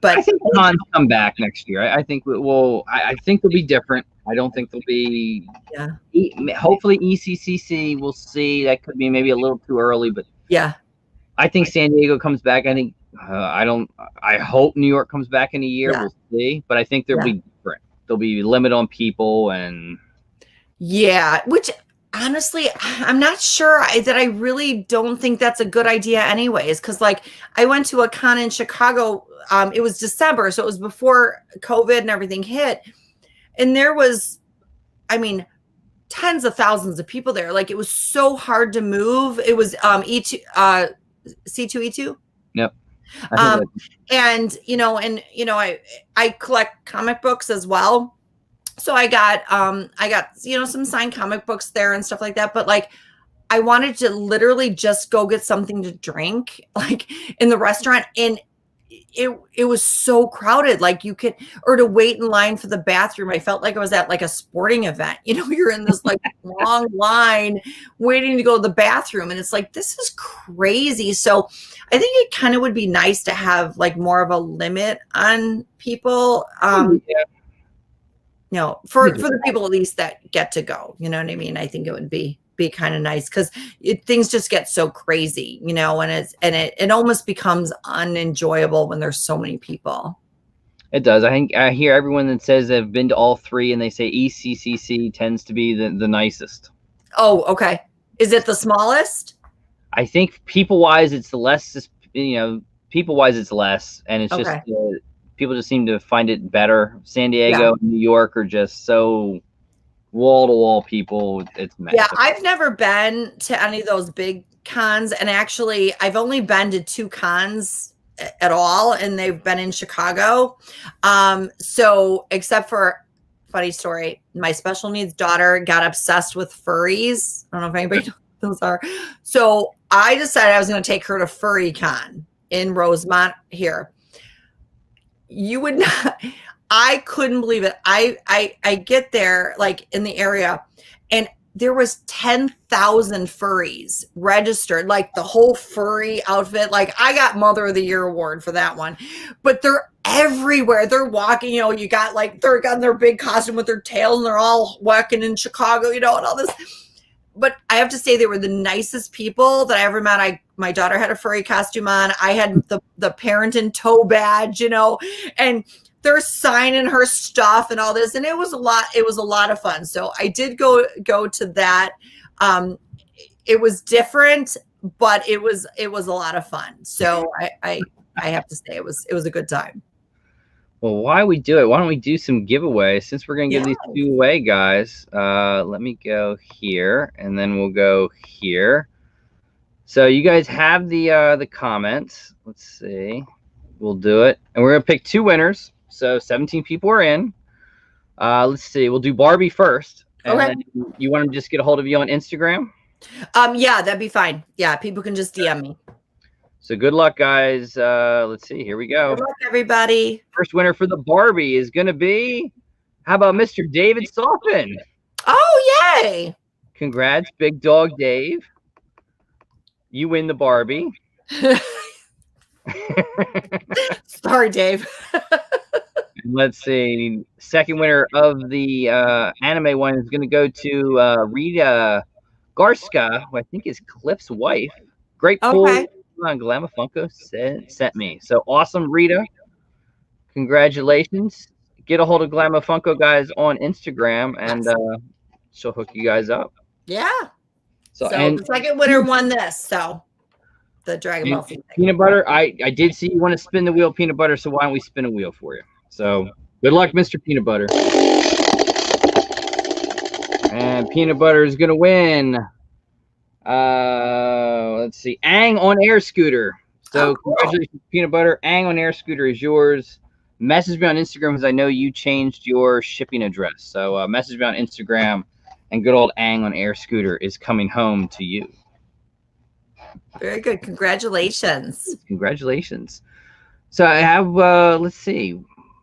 S2: but
S1: I think cons come back next year. I think I think they'll be different. I don't think they'll be. Yeah. Hopefully ECCC. We'll see. That could be maybe a little too early, but
S2: yeah.
S1: I think San Diego comes back. I think I hope New York comes back in a year. Yeah. We'll see. But I think they'll be different. There'll be limit on people and.
S2: Yeah, which. Honestly, I'm not sure that I really don't think that's a good idea anyways. Cause like I went to a con in Chicago. It was December. So it was before COVID and everything hit. And there was, tens of thousands of people there. Like, it was so hard to move. It was C2E2.
S1: Yep.
S2: And I collect comic books as well. So I got some signed comic books there and stuff like that. But like, I wanted to literally just go get something to drink, like in the restaurant. And it was so crowded, like or to wait in line for the bathroom. I felt like I was at like a sporting event. You're in this like long line waiting to go to the bathroom. And it's like, this is crazy. So I think it kind of would be nice to have like more of a limit on people. For the people at least that get to go, you know what I mean? I think it would be kind of nice, because things just get so crazy, and it almost becomes unenjoyable when there's so many people.
S1: It does. I think I hear everyone that says they've been to all three, and they say ECCC tends to be the nicest.
S2: Oh, okay. Is it the smallest?
S1: I think people-wise, it's the less. People-wise, it's less, and it's just people just seem to find it better. San Diego, New York are just so wall-to-wall people. It's massive.
S2: Yeah, I've never been to any of those big cons, and actually I've only been to 2 cons at all, and they've been in Chicago. So except for, funny story, my special needs daughter got obsessed with furries. I don't know if anybody knows what those are. So I decided I was going to take her to Furry Con in Rosemont here. You would not, I couldn't believe it. I get there, like in the area, and there was 10,000 furries registered, like the whole furry outfit. Like I got Mother of the Year award for that one, but they're everywhere. They're walking, you know, you got like, they're got their big costume with their tails, and they're all walking in Chicago, you know, and all this. But I have to say, they were the nicest people that I ever met. My daughter had a furry costume on. I had the parent in tow badge, you know, and they're signing her stuff and all this. And it was a lot of fun. So I did go to that. It was different, but it was a lot of fun. So I have to say it was a good time.
S1: Well, why we do it? Why don't we do some giveaways, since we're going to give these 2 away, guys? Let me go here, and then we'll go here. So you guys have the comments. Let's see. We'll do it. And we're going to pick 2 winners. So 17 people are in. Let's see. We'll do Barbie first. And then you want them to just get a hold of you on Instagram?
S2: Yeah, that'd be fine. Yeah, people can just DM me.
S1: So good luck, guys. Let's see. Here we go.
S2: Good luck, everybody.
S1: First winner for the Barbie is going to be, how about Mr. David Soffin?
S2: Oh, yay.
S1: Congrats, Big Dog Dave. You win the Barbie.
S2: Sorry, Dave.
S1: Let's see. Second winner of the anime one is going to go to Rita Garska, who I think is Cliff's wife. Great pull.
S2: Okay.
S1: Glamafunko sent me. So awesome, Rita. Congratulations. Get a hold of Glamafunko, guys, on Instagram, and she'll hook you guys up.
S2: Yeah. So
S1: and
S2: the second winner won this. So the Dragon Ball Z
S1: peanut butter. I did see you want to spin the wheel, peanut butter. So why don't we spin a wheel for you? So good luck, Mr. Peanut Butter. And peanut butter is gonna win. Let's see, Ang on air scooter. So congratulations, peanut butter. Ang on air scooter is yours. Message me on Instagram, because I know you changed your shipping address. So message me on Instagram, and good old Ang on air scooter is coming home to you.
S2: Very good. Congratulations.
S1: Congratulations. So I have let's see,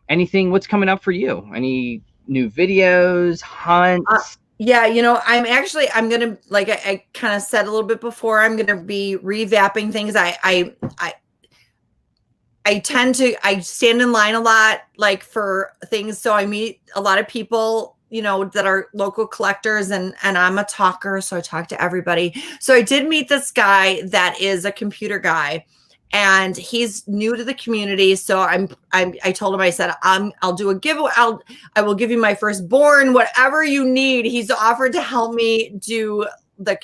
S1: what's coming up for you? Any new videos, hunts?
S2: Yeah, you know, I'm going to, like I kind of said a little bit before, I'm going to be revamping things. I stand in line a lot, like for things. So I meet a lot of people, you know, that are local collectors, and I'm a talker. So I talk to everybody. So I did meet this guy that is a computer guy, and he's new to the community. So I told him, I said, I'll do a giveaway. I will give you my firstborn, whatever you need. He's offered to help me do the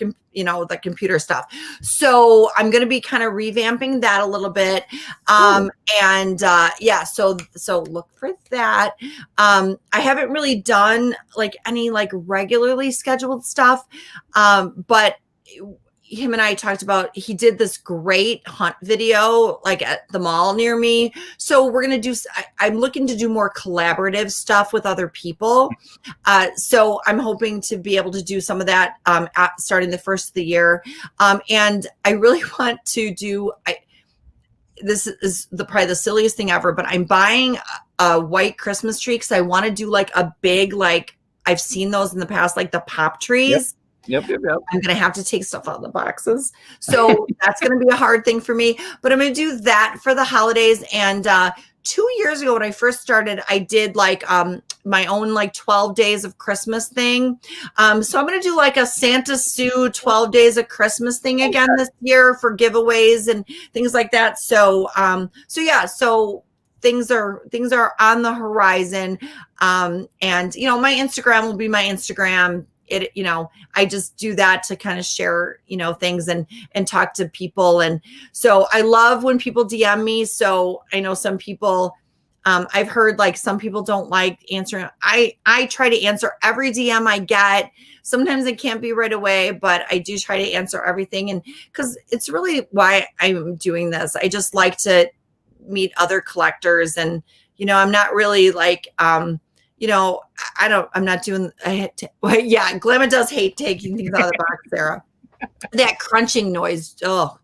S2: computer stuff. So I'm going to be kind of revamping that a little bit. Yeah, so look for that. I haven't really done like any like regularly scheduled stuff. But him and I talked about, he did this great hunt video like at the mall near me. So we're going to do, I'm looking to do more collaborative stuff with other people. So I'm hoping to be able to do some of that starting the first of the year. And I really want to do, this is probably the silliest thing ever, but I'm buying a white Christmas tree because I want to do like a big, like I've seen those in the past, like the pop trees.
S1: Yep.
S2: I'm going to have to take stuff out of the boxes. So that's going to be a hard thing for me, but I'm going to do that for the holidays. And 2 years ago, when I first started, I did like my own like 12 days of Christmas thing. So I'm going to do like a Santa Sue 12 days of Christmas thing again this year for giveaways and things like that. So things are on the horizon. And you know, my Instagram will be my Instagram. I just do that to kind of share, things and talk to people. And so I love when people DM me. So I know some people I've heard like some people don't like answering. I try to answer every DM I get. Sometimes it can't be right away, but I do try to answer everything. And because it's really why I'm doing this. I just like to meet other collectors, and I'm not really like I'm not doing yeah, Glamma does hate taking things out of the box, Sarah. That crunching noise,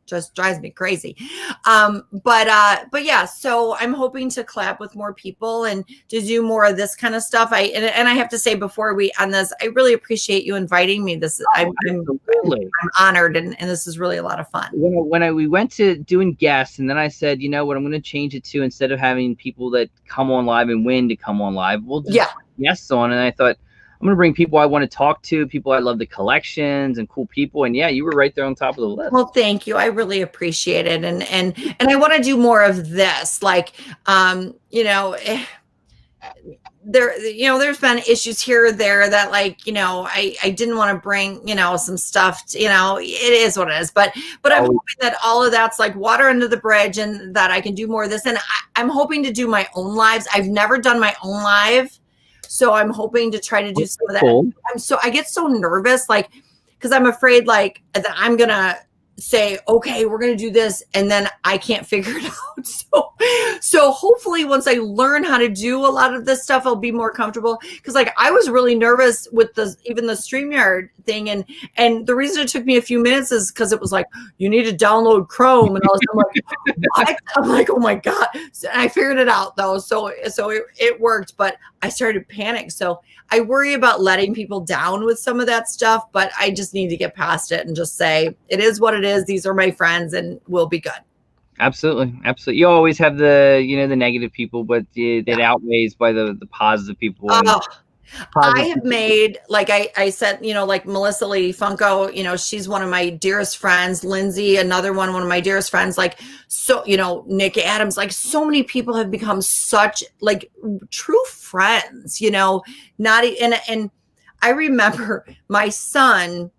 S2: just drives me crazy. But yeah, so I'm hoping to collab with more people and to do more of this kind of stuff. And I have to say before we end this, I really appreciate you inviting me. I'm honored, and this is really a lot of fun.
S1: When we went to doing guests, and then I said, you know what, I'm going to change it to, instead of having people that come on live and win to come on live, we'll just put guests on. And I thought, I'm going to bring people I want to talk to, people I love the collections and cool people. And yeah, you were right there on top of the list.
S2: Well, thank you. I really appreciate it. And I want to do more of this. Like, there's been issues here or there that I didn't want to bring, some stuff, it is what it is, but I'm hoping that all of that's like water under the bridge, and that I can do more of this. And I'm hoping to do my own lives. I've never done my own live. So I'm hoping to try to do some of that. Cool. I get so nervous, because I'm afraid that I'm going to say, okay, we're going to do this, and then I can't figure it out. So hopefully once I learn how to do a lot of this stuff, I'll be more comfortable. Because I was really nervous with even the StreamYard thing. And the reason it took me a few minutes is because it was like, you need to download Chrome. And I'm like, what? I'm like, oh my God. So I figured it out though. So it worked, but I started to panic. So I worry about letting people down with some of that stuff, but I just need to get past it and just say, it is what it is. These are my friends, and we'll be good.
S1: Absolutely. You always have the negative people, but it outweighs by the positive people.
S2: I have made, I said, like Melissa Lady Funko, she's one of my dearest friends. Lindsay, another one of my dearest friends. Nick Adams, so many people have become such true friends, and I remember my son,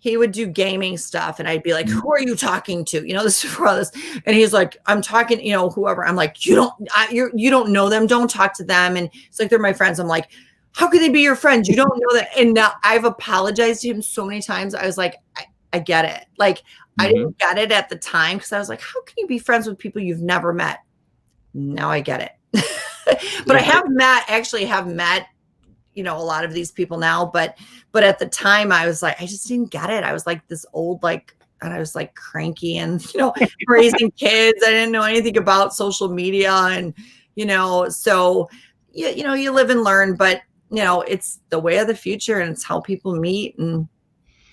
S2: he would do gaming stuff, and I'd be like, who are you talking to? This is for all this. And he's like, I'm talking, whoever. I'm like, you don't know them. Don't talk to them. And it's like, they're my friends. I'm like, how could they be your friends? You don't know that. And now I've apologized to him so many times. I was like, I get it. I didn't get it at the time, because I was like, how can you be friends with people you've never met? Now I get it. But I have met, a lot of these people now, but at the time I was like, I just didn't get it. I was like this old, and I was like cranky and, raising kids. I didn't know anything about social media. And, so, you live and learn, but it's the way of the future, and it's how people meet. And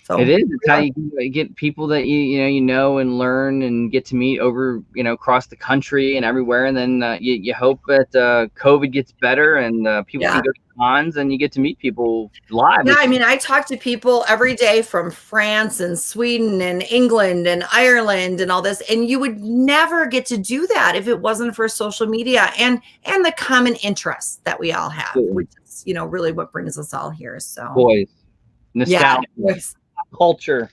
S2: so
S1: it is. It's how you get people that and learn and get to meet over, across the country and everywhere. And then you hope that COVID gets better and people can go to cons, and you get to meet people live.
S2: Yeah, I talk to people every day from France and Sweden and England and Ireland and all this, and you would never get to do that if it wasn't for social media and the common interests that we all have, which is really what brings us all here. So
S1: boys, nostalgia, culture.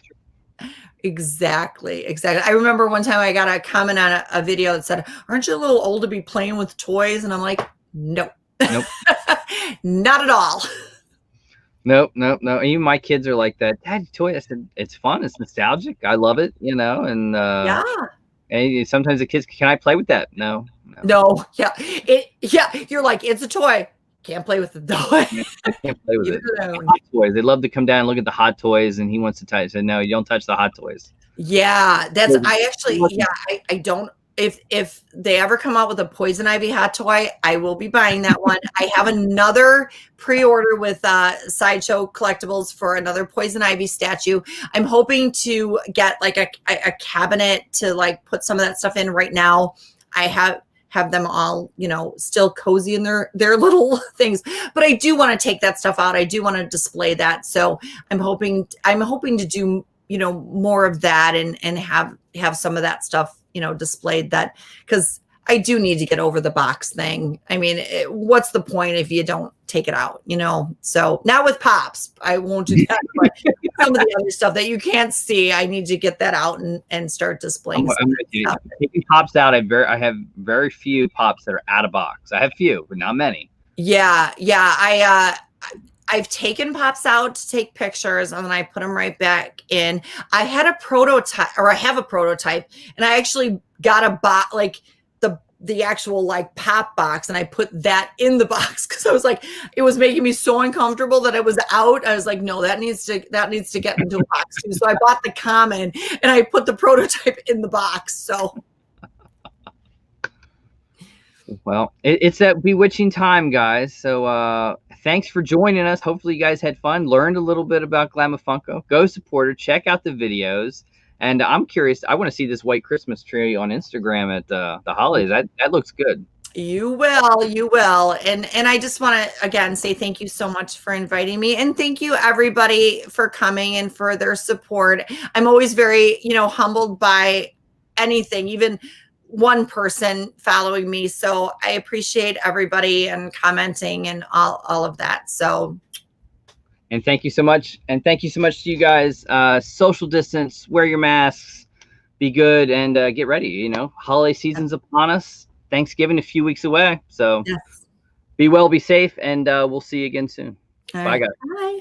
S2: Exactly. I remember one time I got a comment on a video that said, aren't you a little old to be playing with toys? And I'm like, nope. Not at all.
S1: Nope. Even my kids are like that. Dad, toy. I said, it's fun. It's nostalgic. I love it, and and sometimes the kids, can I play with that? No.
S2: Yeah. You're like, it's a toy. Can't play with the toy.
S1: I can't play with it. Hot toys. They love to come down and look at the hot toys, and he wants to touch. I said, no, you don't touch the hot toys.
S2: Yeah, I don't. If they ever come out with a poison ivy hot toy, I will be buying that one. I have another pre-order with Sideshow Collectibles for another poison ivy statue. I'm hoping to get a cabinet to put some of that stuff in right now. I have them all, still cozy in their little things, but I do want to take that stuff out. I do want to display that. So I'm hoping to do, more of that and have some of that stuff, displayed, that because I do need to get over the box thing. I mean, what's the point if you don't take it out, you know? So now with Pops, I won't do that. But some of the other stuff that you can't see, I need to get that out and start displaying.
S1: I'm with you. Taking Pops out, I have very few Pops that are out of box. I have few, but not many.
S2: Yeah. I've taken Pops out to take pictures and then I put them right back in. I had a prototype, or I have a prototype, and I actually got a box, like the actual like pop box, and I put that in the box because I was like, it was making me so uncomfortable that it was out. I was like, no, that needs to get into a box too. So I bought the common and I put the prototype in the box. So
S1: well, it's that bewitching time, guys. So thanks for joining us. Hopefully you guys had fun, learned a little bit about Glamafunko. Go support her, check out the videos. And I'm curious, I want to see this white Christmas tree on Instagram at the holidays. That looks good.
S2: You will. And I just want to again say thank you so much for inviting me, and thank you everybody for coming and for their support. I'm always very, humbled by anything, even one person following me. So I appreciate everybody and commenting and all of that. So
S1: and thank you so much. And thank you so much to you guys. Social distance, wear your masks, be good, and get ready. Holiday season's upon us. Thanksgiving a few weeks away. So yes. Be well, be safe, and we'll see you again soon. Bye, guys.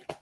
S2: Bye.